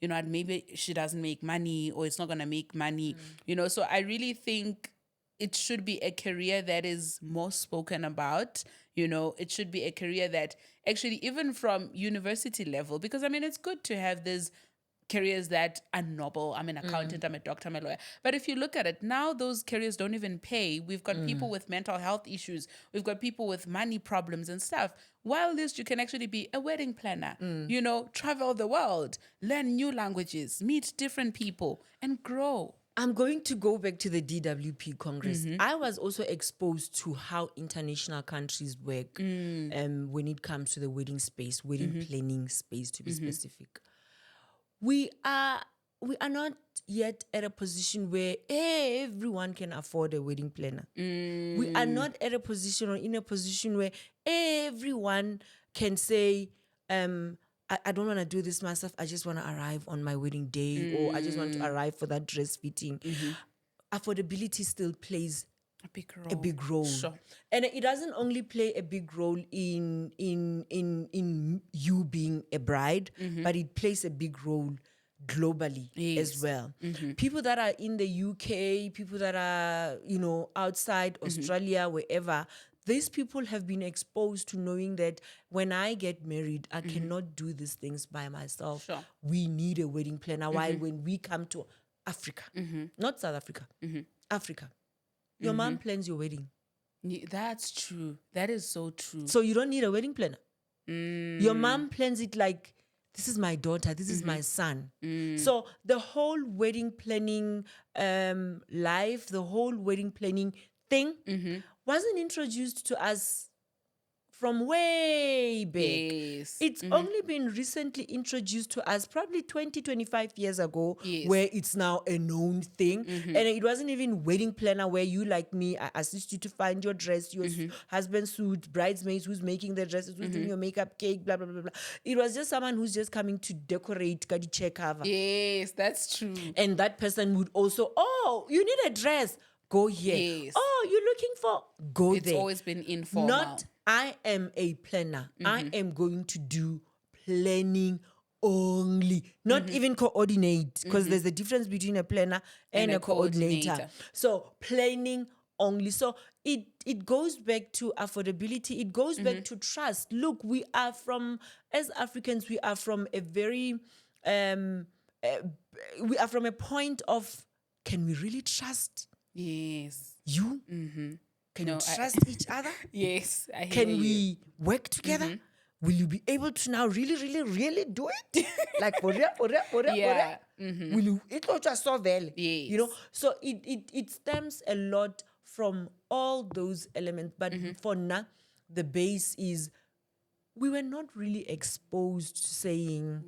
you know, maybe she doesn't make money or it's not going to make money, you know. So I really think it should be a career that is more spoken about. You know, it should be a career that actually, even from university level, because I mean, it's good to have these careers that are noble. I'm an accountant, I'm a doctor, I'm a lawyer. But if you look at it now, those careers don't even pay. We've got people with mental health issues, we've got people with money problems and stuff. While this, you can actually be a wedding planner, you know, travel the world, learn new languages, meet different people, and grow. I'm going to go back to the DWP Congress. I was also exposed to how international countries work when it comes to the wedding space, wedding planning space to be specific. We are not yet at a position where everyone can afford a wedding planner. We are not at a position or in a position where everyone can say, I don't want to do this myself. I just want to arrive on my wedding day, or I just want to arrive for that dress fitting. Affordability still plays A big role. a big role, Sure. and it doesn't only play a big role in you being a bride, but it plays a big role globally Yes. as well. People that are in the UK, people that are outside Australia, wherever, these people have been exposed to knowing that when I get married, I cannot do these things by myself. Sure. We need a wedding planner. Why? When we come to Africa, not South Africa, Africa, your mom plans your wedding. That's true. That is so true. So you don't need a wedding planner. Your mom plans it like, this is my daughter, this is my son. So the whole wedding planning life, the whole wedding planning thing wasn't introduced to us from way back. Yes. It's only been recently introduced to us, probably 20, 25 years ago, Yes. where it's now a known thing. And it wasn't even wedding planner where you, like me, I assist you to find your dress, your husband's suit, bridesmaids, who's making the dresses, who's doing your makeup, cake, blah, blah, blah, blah. It was just someone who's just coming to decorate Kadi chair cover. Yes, that's true. And that person would also, oh, you need a dress, go here. Yes. Oh, you're looking for, go It's there. always been informal. Not, I am a planner. I am going to do planning only, not even coordinate, because there's a difference between a planner and a coordinator. So planning only. So it goes back to affordability. It goes back to trust. Look, we are from, as Africans, we are from a very, we are from a point of, can we really trust Yes. you? Can No, we I- trust each other? Yes. I hear Can you. we work together? Will you be able to now really, really, really do it? Like for real, for real, for real, Yeah. for real? Will you? It's not just so well. You know, Yes. so it stems a lot from all those elements. But for now, the base is we were not really exposed to saying,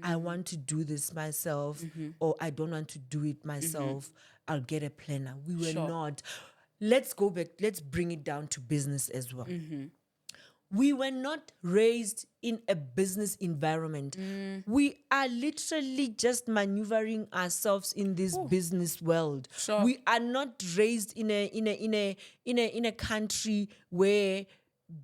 I want to do this myself, or I don't want to do it myself. I'll get a planner. We were Sure. not. Let's go back. Let's bring it down to business as well. We were not raised in a business environment. We are literally just maneuvering ourselves in this business world. Sure. We are not raised in a country where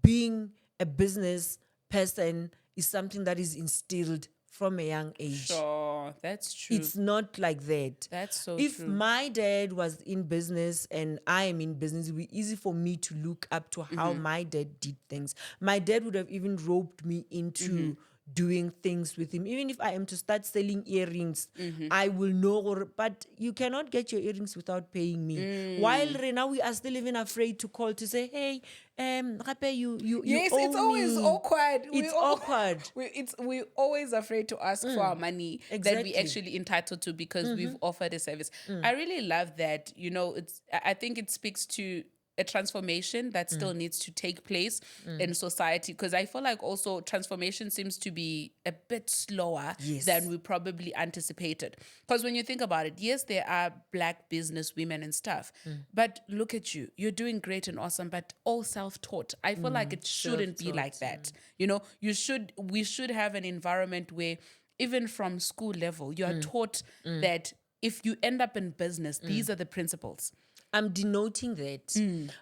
being a business person is something that is instilled from a young age. Sure, that's true. It's not like that. That's so If true. my dad was in business and I am in business, it would be easy for me to look up to how my dad did things. My dad would have even roped me into doing things with him. Even if I am to start selling earrings, I will know, but you cannot get your earrings without paying me. While right now we are still even afraid to call to say, hey, Rape, you Yes, owe it's always me. awkward. It's awkward. We're always afraid to ask for our money that we Exactly. actually entitled to because we've offered a service. I really love that. You know, I think it speaks to a transformation that still needs to take place in society, because I feel like also transformation seems to be a bit slower Yes. than we probably anticipated. Because when you think about it, yes, there are Black business women and stuff, but look at you, you're doing great and awesome, but all self-taught. I feel like it shouldn't be like that. You know, we should have an environment where even from school level, you are taught that if you end up in business, these are the principles. I'm denoting that.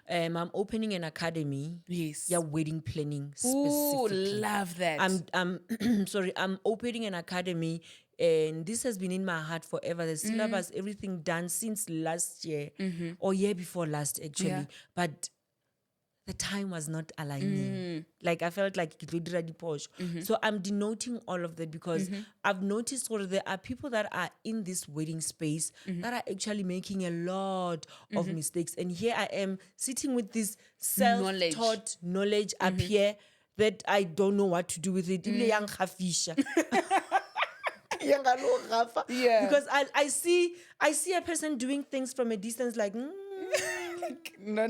I'm opening an academy. Yes. Yeah, wedding planning Ooh, specifically. love that. I'm sorry, I'm opening an academy, and this has been in my heart forever. The syllabus, everything done since last year or year before last, actually. Yeah. But the time was not aligning. Like I felt like it would ready push. So I'm denoting all of that because I've noticed where there are people that are in this wedding space that are actually making a lot of mistakes. And here I am sitting with this self-taught knowledge up here that I don't know what to do with it. Ebile yang khafisha. Yang alo gafa. Yeah. Because I see a person doing things from a distance like No.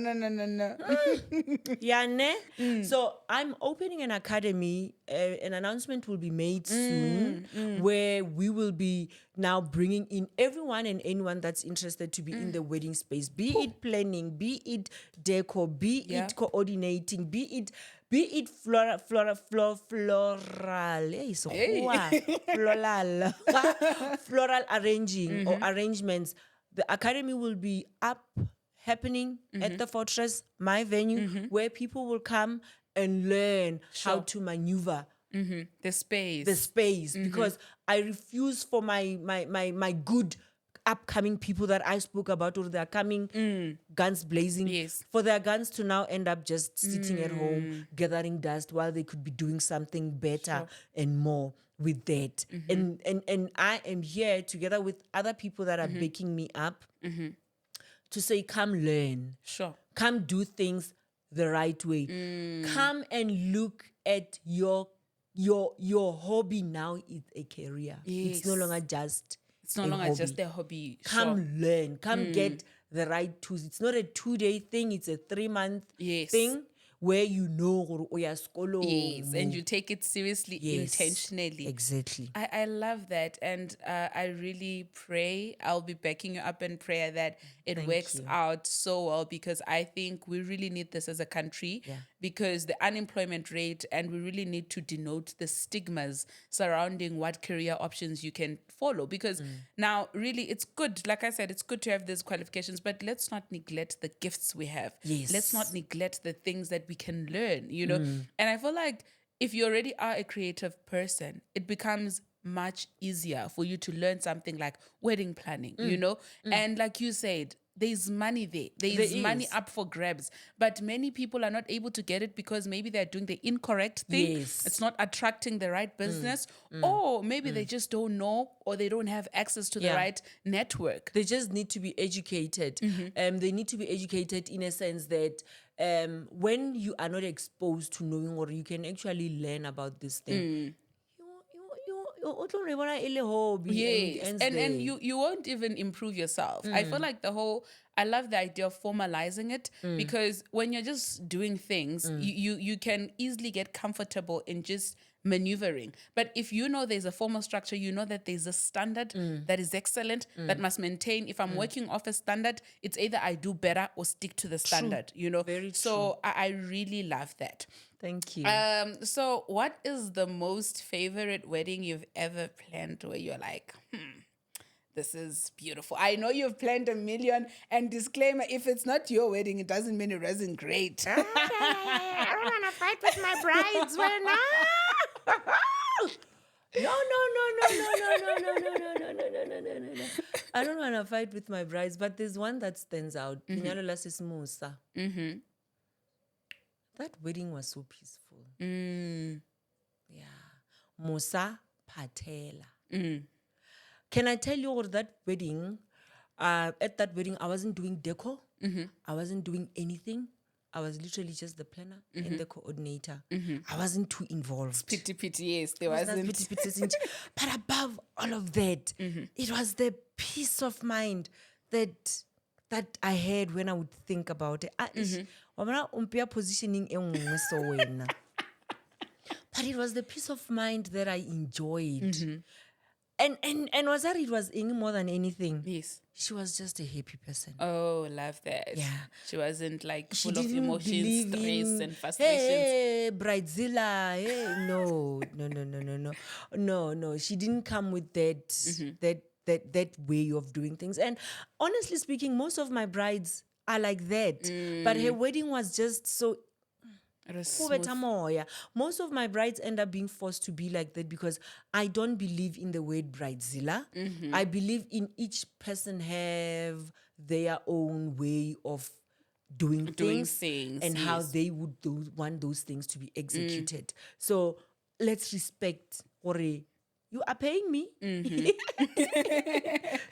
yeah, ne? So I'm opening an academy. An announcement will be made soon where we will be now bringing in everyone and anyone that's interested to be in the wedding space, be it planning, be it decor, be Yeah. it coordinating, be it floral, hey, so floral arranging or arrangements. The academy will be up happening at the Fortress, my venue, where people will come and learn how to maneuver The space. the space, because I refuse for my good upcoming people that I spoke about, or they're coming guns blazing, Yes. for their guns to now end up just sitting at home gathering dust while they could be doing something better and more with that. And I am here together with other people that are backing me up to say, come learn. Sure. Come do things the right way. Come and look at your hobby now is a career. It's no Yes. longer just It's no a longer hobby. just a hobby. Come Sure. learn. Come get the right tools. It's not a 2-day thing. It's a 3-month Yes. thing where you know gore o ya sekolo Yes. And mo. you take it seriously, Yes, intentionally. Exactly. I love that. And I really pray, I'll be backing you up in prayer that it Thank works you. out so well, because I think we really need this as a country, Yeah. because the unemployment rate, and we really need to denote the stigmas surrounding what career options you can follow. Because now, really, it's good. Like I said, it's good to have these qualifications, but let's not neglect the gifts we have. Yes. Let's not neglect the things that we can learn, you know? And I feel like if you already are a creative person, it becomes much easier for you to learn something like wedding planning, you know? And like you said, there's money there. There's money is. up for grabs. But many people are not able to get it because maybe they're doing the incorrect thing. Yes. It's not attracting the right business. Or maybe they just don't know, or they don't have access to the Yeah. right network. They just need to be educated. They need to be educated in a sense that when you are not exposed to knowing, or you can actually learn about this thing, you tlo re bona e le hobby, and it Yes, ends and there. you won't even improve yourself. I feel like I love the idea of formalizing it, because when you're just doing things, you can easily get comfortable in just maneuvering. But if you know there's a formal structure, you know that there's a standard that is excellent, that must maintain. If I'm working off a standard, it's either I do better or stick to the standard, you know. Very so I really love that. Thank you. So what is the most favorite wedding you've ever planned where you're like, This is beautiful. I know you've planned a million, and disclaimer, if it's not your wedding, it doesn't mean it wasn't great. I don't want to fight with my brides. No, no, no, no, no, no, no, no, no, no, no, no, no, no, no, no. I don't want to fight with my brides, but there's one that stands out. Lenyalo la sis Musa. That wedding was so peaceful. Yeah. Musa Patela. Can I tell you all that wedding? At that wedding, I wasn't doing deco. I wasn't doing anything. I was literally just the planner and the coordinator. I wasn't too involved. Pity, yes, there It was wasn't. But above all of that, it was the peace of mind that I had when I would think about it. Positioning e nngwe so wena. But it was the peace of mind that I enjoyed. And was that it was any more than anything? Yes. She was just a happy person. Oh, love that. Yeah. She wasn't like She full of didn't emotions, believe stress, in, and frustrations. Hey, bridezilla. Hey, no. She didn't come with that way of doing things. And honestly speaking, most of my brides are like that. But her wedding was just so. It was smooth. Most of my brides end up being forced to be like that because I don't believe in the word bridezilla. I believe in each person have their own way of doing things and how yes. they would want those things to be executed. So let's respect Ore. You are paying me.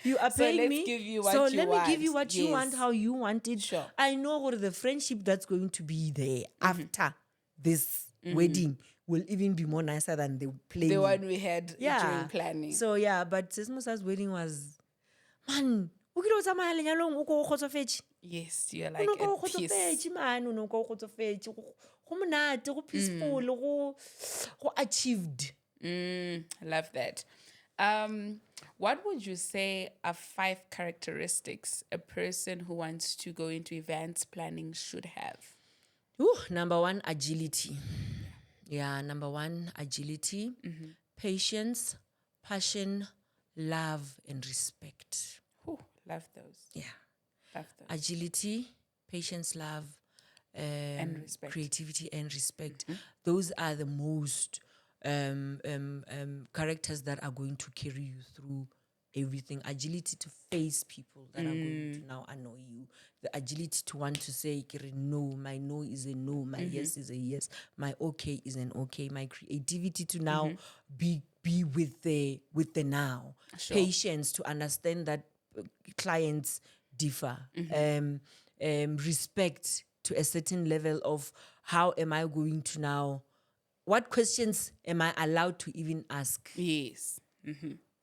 You are So paying let's me. give you what so you let want. me give you what you Yes. want, how you want it. Sure. I know what the friendship that's going to be there after this wedding will even be more nicer than the planning. The one we had during planning. So yeah, but Sis Musa's wedding was, man, o kile o tsamaya lenyalong o ko o kgotsofetse? Yes, you're like O no at peace. kgotsofetse, man, o no ko o kgotsofetse. Go monate, go peaceful, go achieved. Love that. What would you say are 5 characteristics a person who wants to go into events planning should have? Number 1, agility. Yeah, number 1, agility, patience, passion, love, and respect. Ooh, love those. Yeah. Love those. Agility, patience, love, And respect. creativity, and respect. Those are the most characters that are going to carry you through everything. Agility to face people that are going to now annoy you. The agility to want to say, no, my no is a no, my yes is a yes, my okay is an okay. My creativity to now be with the now. Sure. Patience to understand that clients differ. Respect to a certain level of how am I going to now, what questions am I allowed to even ask? Yes.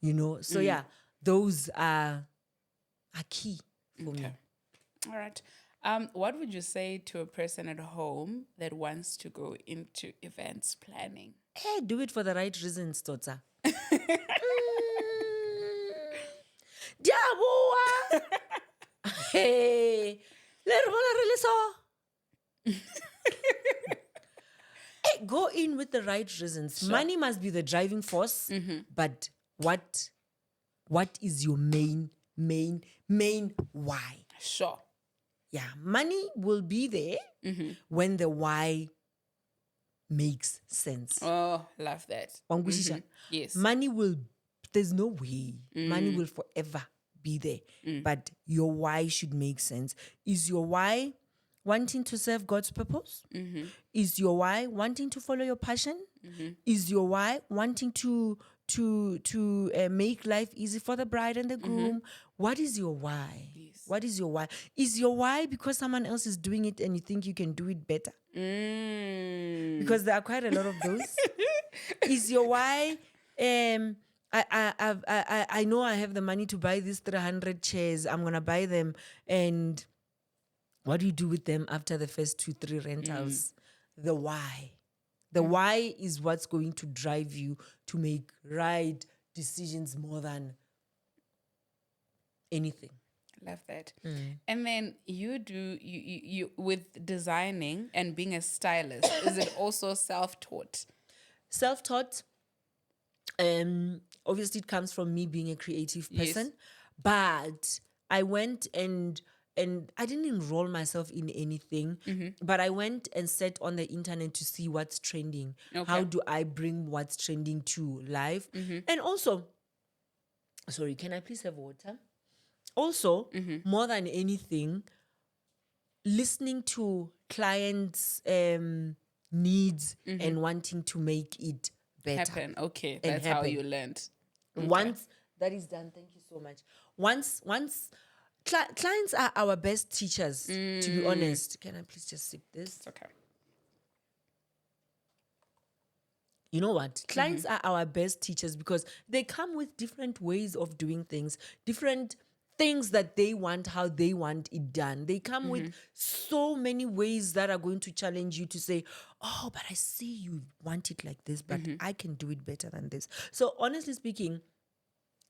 You know, so yeah, those are key for me. All right. What would you say to a person at home that wants to go into events planning? Hey, do it for the right reasons, Tota. Diabua! Hey, let Hey, go in with the right reasons. Sure. Money must be the driving force, but what is your main why? Sure. Yeah, money will be there when the why makes sense. Oh, love that. Wangushisha. Yes. Money will, there's no way. Money will forever be there. But your why should make sense. Is your why wanting to serve God's purpose? Is your why wanting to follow your passion? Is your why wanting to make life easy for the bride and the groom? What is your why? Yes. What is your why? Is your why because someone else is doing it and you think you can do it better? Because there are quite a lot of those. Is your why? I know I have the money to buy these 300 chairs. I'm gonna buy them, and what do you do with them after the first 2-3 rentals? The why. The why is what's going to drive you to make right decisions more than anything. Love that. And then you with designing and being a stylist, is it also self-taught? Self-taught, obviously it comes from me being a creative Yes. person, but I went and I didn't enroll myself in anything, but I went and sat on the internet to see what's trending. How Okay. do I bring what's trending to life? And also, sorry, can I please have water? Also, more than anything, listening to clients' needs and wanting to make it better. Happen. Okay. And That's how happen. you learned. Okay. Once that is done, thank you so much. Once clients are our best teachers, to be honest. Can I please just sip this? It's okay. You know what? Clients are our best teachers because they come with different ways of doing things, different things that they want, how they want it done. They come with so many ways that are going to challenge you to say, oh, but I see you want it like this, but I can do it better than this. So honestly speaking,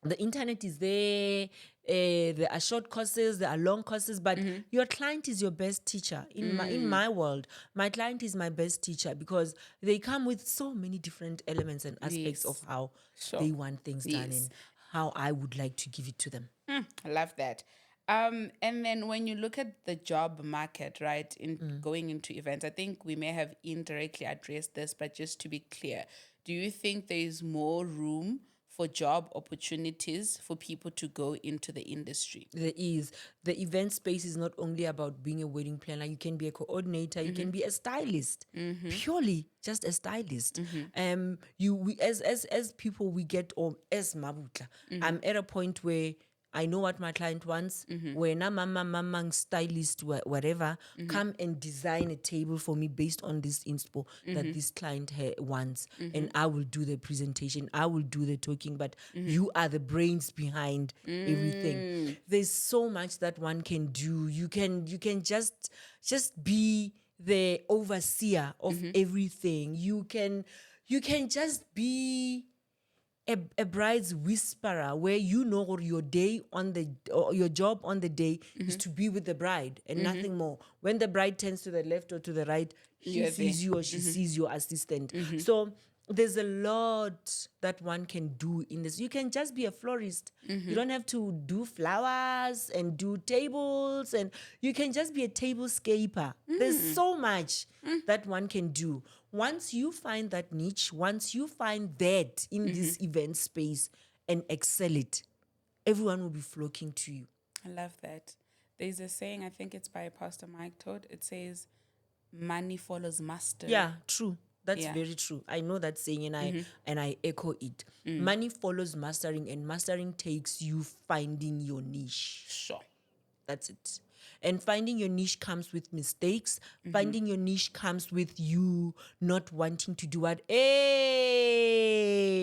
the internet is there. There are short courses, there are long courses, but your client is your best teacher. In my world, my client is my best teacher because they come with so many different elements and aspects of Yes. how Sure. they want things done Yes. and how I would like to give it to them. I love that. And then when you look at the job market, right, in going into events, I think we may have indirectly addressed this, but just to be clear, do you think there is more room for job opportunities for people to go into the industry? There is. The event space is not only about being a wedding planner. You can be a coordinator. You can be a stylist. Purely just a stylist. As people we get, or as Mabutla, I'm at a point where I know what my client wants. When I'm a stylist, whatever, come and design a table for me based on this inspo that this client wants. And I will do the presentation. I will do the talking, but you are the brains behind everything. There's so much that one can do. You can just be the overseer of everything. You can just be a bride's whisperer, where you know your day on the or your job on the day is to be with the bride and nothing more. When the bride turns to the left or to the right, he You're sees there. you or she sees your assistant. So there's a lot that one can do in this. You can just be a florist. You don't have to do flowers and do tables, and you can just be a tablescaper. There's so much that one can do. Once you find that niche, once you find that in this event space and excel it, everyone will be flocking to you. I love that. There's a saying, I think it's by Pastor Mike Todd. It says, money follows mastery. Yeah, true. That's Yeah. very true. I know that saying and I echo it. Money follows mastering, and mastering takes you finding your niche. Sure. That's it. And finding your niche comes with mistakes. Finding your niche comes with you not wanting to do what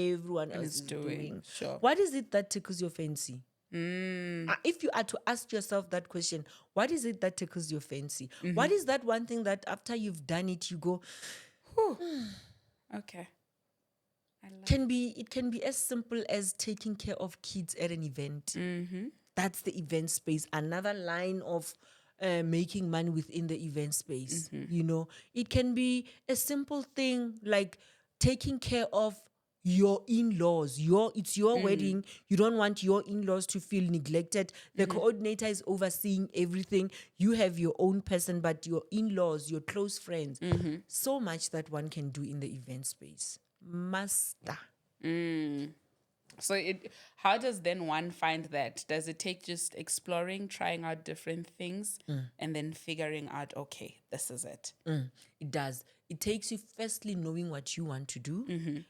everyone else is doing. Sure. What is it that tickles your fancy? If you are to ask yourself that question, what is it that tickles your fancy? What is that one thing that after you've done it, you go, Okay. I love it can be as simple as taking care of kids at an event. That's the event space. Another line of making money within the event space. You know, it can be a simple thing like taking care of your in-laws. It's your wedding. You don't want your in-laws to feel neglected. The coordinator is overseeing everything. You have your own person, but your in-laws, your close friends. So much that one can do in the event space. Master. So how does then one find that? Does it take just exploring, trying out different things, and then figuring out, okay, this is it? It does. It takes you firstly knowing what you want to do.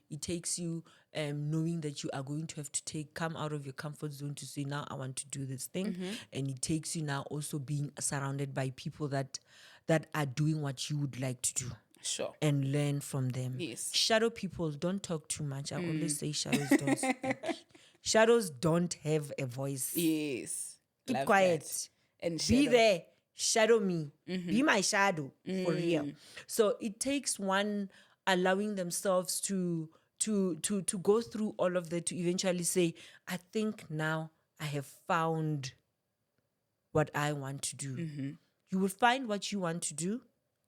It takes you knowing that you are going to have to come out of your comfort zone to say, now I want to do this thing. And it takes you now also being surrounded by people that are doing what you would like to do. Sure. And learn from them. Yes. Shadow people, don't talk too much. I always say shadows don't speak. Shadows don't have a voice. Yes. Keep Love quiet. that. And Be shadow. there. Shadow me. Be my shadow for real. So it takes one allowing themselves to go through all of that to eventually say, I think now I have found what I want to do. You will find what you want to do.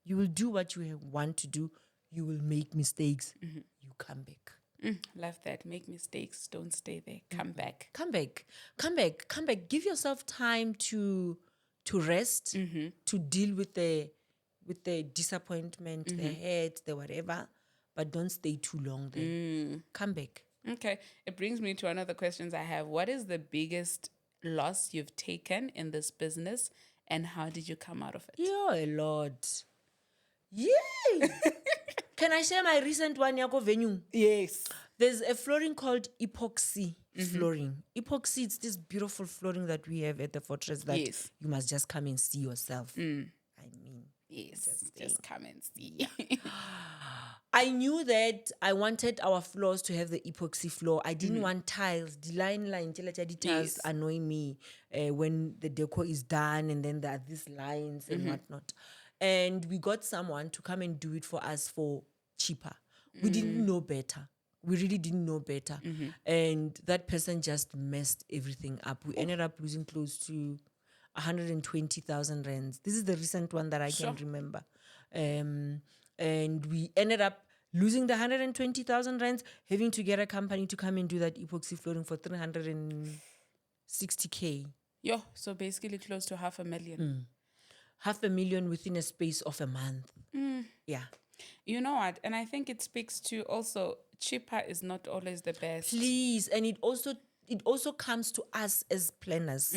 You will do what you want to do. You will make mistakes. You come back. Love that. Make mistakes. Don't stay there. Come back. Come back, come back, come back. Give yourself time to rest, to deal with the disappointment, the hurt, the whatever, but don't stay too long there. Come back. Okay. It brings me to another questions I have. What is the biggest loss you've taken in this business and how did you come out of it? You're a lot. Yay! Can I share my recent one, Yako venue? Yes. There's a flooring called epoxy flooring. Epoxy, it's this beautiful flooring that we have at the fortress that Yes. you must just come and see yourself. I mean, Yes. Just come and see. I knew that I wanted our floors to have the epoxy floor. I didn't want tiles. The line tiles Yes. annoy me when the decor is done and then there are these lines and whatnot. And we got someone to come and do it for us for cheaper. We didn't know better. We really didn't know better. And that person just messed everything up. We ended up losing close to 120,000 rands. This is the recent one that I can remember. And we ended up losing the 120,000 rands, having to get a company to come and do that epoxy flooring for 360K. Yo, so basically close to 500,000. 500,000 within a space of a month. Yeah. You know what? And I think it speaks to also cheaper is not always the best. Please. And it also comes to us as planners.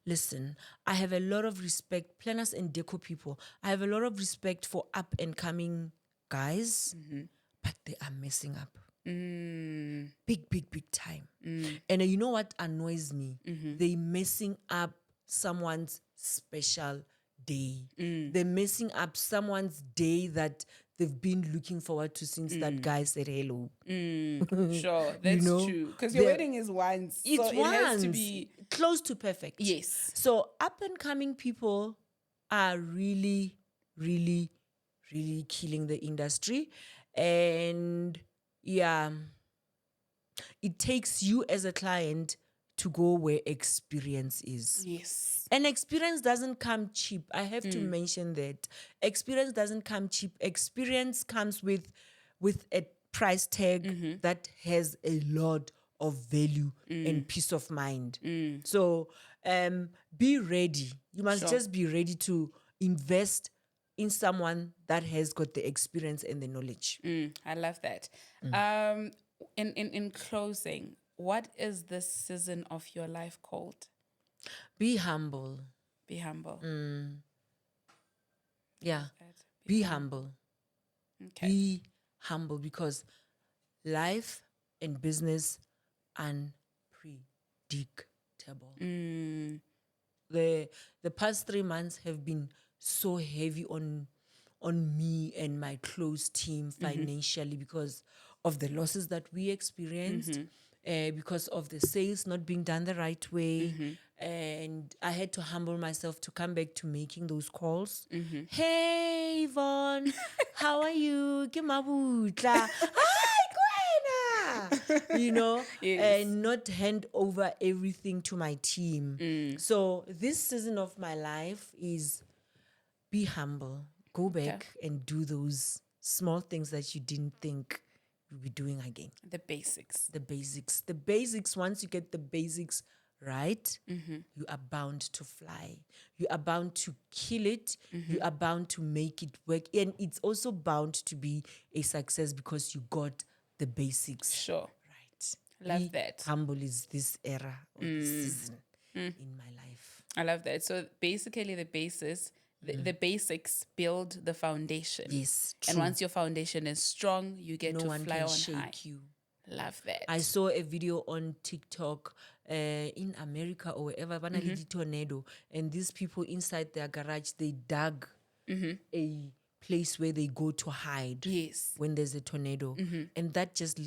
Listen, I have a lot of respect, planners and deco people. I have a lot of respect for up and coming guys, but they are messing up. Big, big, big time. And you know what annoys me? They messing up someone's special day. They're messing up someone's day that they've been looking forward to since that guy said hello. Sure, that's know, true. Because your wedding is once. It's so once. It has to be close to perfect. Yes. So up and coming people are really, really, really killing the industry. And yeah, it takes you as a client to go where experience is. Yes. And experience doesn't come cheap. I have to mention that. Experience doesn't come cheap. Experience comes with a price tag that has a lot of value and peace of mind. So be ready. You must just be ready to invest in someone that has got the experience and the knowledge. I love that. In closing, what is this season of your life called? Be humble. Be humble. Yeah. Be humble. Okay. Be humble because life and business unpredictable. The past 3 months have been so heavy on me and my close team financially because of the losses that we experienced, because of the sales not being done the right way. And I had to humble myself to come back to making those calls. Hey, Yvonne, how are you? Ke Mabutla. Hi, Kwena. You know, and not hand over everything to my team. So this season of my life is be humble. Go back and do those small things that you didn't think you'll be doing again. The basics. The basics. The basics, once you get the basics right, you are bound to fly. You are bound to kill it. You are bound to make it work. And it's also bound to be a success because you got the basics. Sure. Right. Love Be that. humble is this era or this season in my life. I love that. So basically the basis, the basics build the foundation. Yes, And true. once your foundation is strong, you get No to one fly can on shake high. you. Love that. I saw a video on TikTok in America or wherever, the tornado, and these people inside their garage, they dug a place where they go to hide Yes. when there's a tornado. And that just,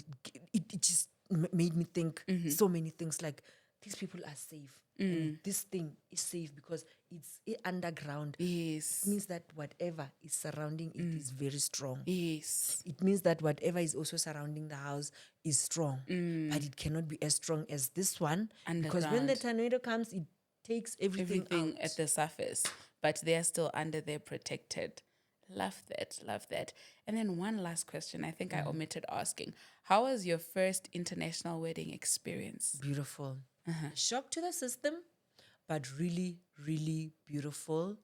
it just made me think so many things like, these people are safe. And this thing is safe because it's underground. Yes. It means that whatever is surrounding it is very strong. Yes. It means that whatever is also surrounding the house is strong. But it cannot be as strong as this one. Because when the Underground. tornado comes, it takes everything Everything out. at the surface, but they're still under there protected. Love that. Love that. And then one last question. I think I omitted asking. How was your first international wedding experience? Beautiful. Shock to the system, but really, really beautiful.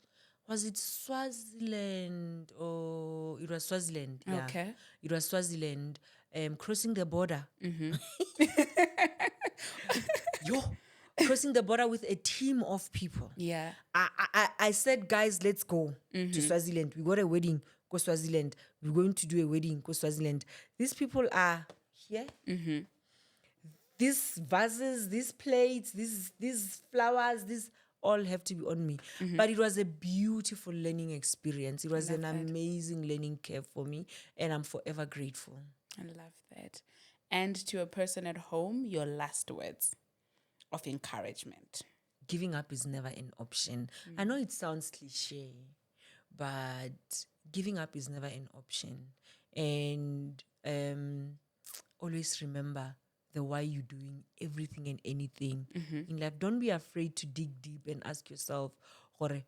Was it Swaziland? Oh, it was Swaziland. Yeah, Okay. it was Swaziland. Crossing the border. Yo, crossing the border with a team of people. Yeah. I said, guys, let's go to Swaziland. We got a wedding, go Swaziland. We're going to do a wedding, go Swaziland. These people are here. These vases, these plates, these flowers, these all have to be on me. But it was a beautiful learning experience. It was an amazing learning curve for me, and I'm forever grateful. I love that. And to a person at home, your last words of encouragement. Giving up is never an option. I know it sounds cliche, but giving up is never an option. And always remember the why you're doing everything and anything in life. Don't be afraid to dig deep and ask yourself, "Gore,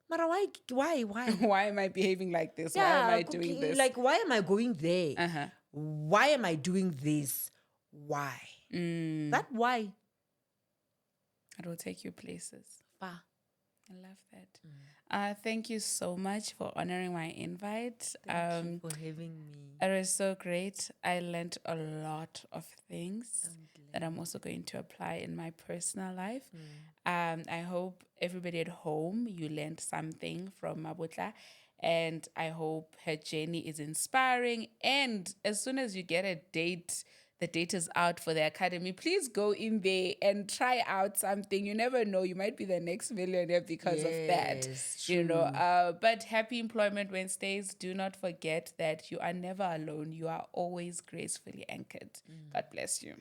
Mara, why? Why am I behaving like this? Why am I doing this? Like, why am I going there? Why am I doing this? Why? That why. It will take you places. Far. I love that. Thank you so much for honoring my invite. Thank you for having me. It was so great. I learned a lot of things that I'm also going to apply in my personal life. I hope everybody at home, you learned something from Mabutla. And I hope her journey is inspiring. And as soon as you get a date, the date is out for the academy, please go in there and try out something. You never know, you might be the next millionaire because of that. Yes, You know, true. but happy Employment Wednesdays. Do not forget that you are never alone. You are always gracefully anchored. God bless you.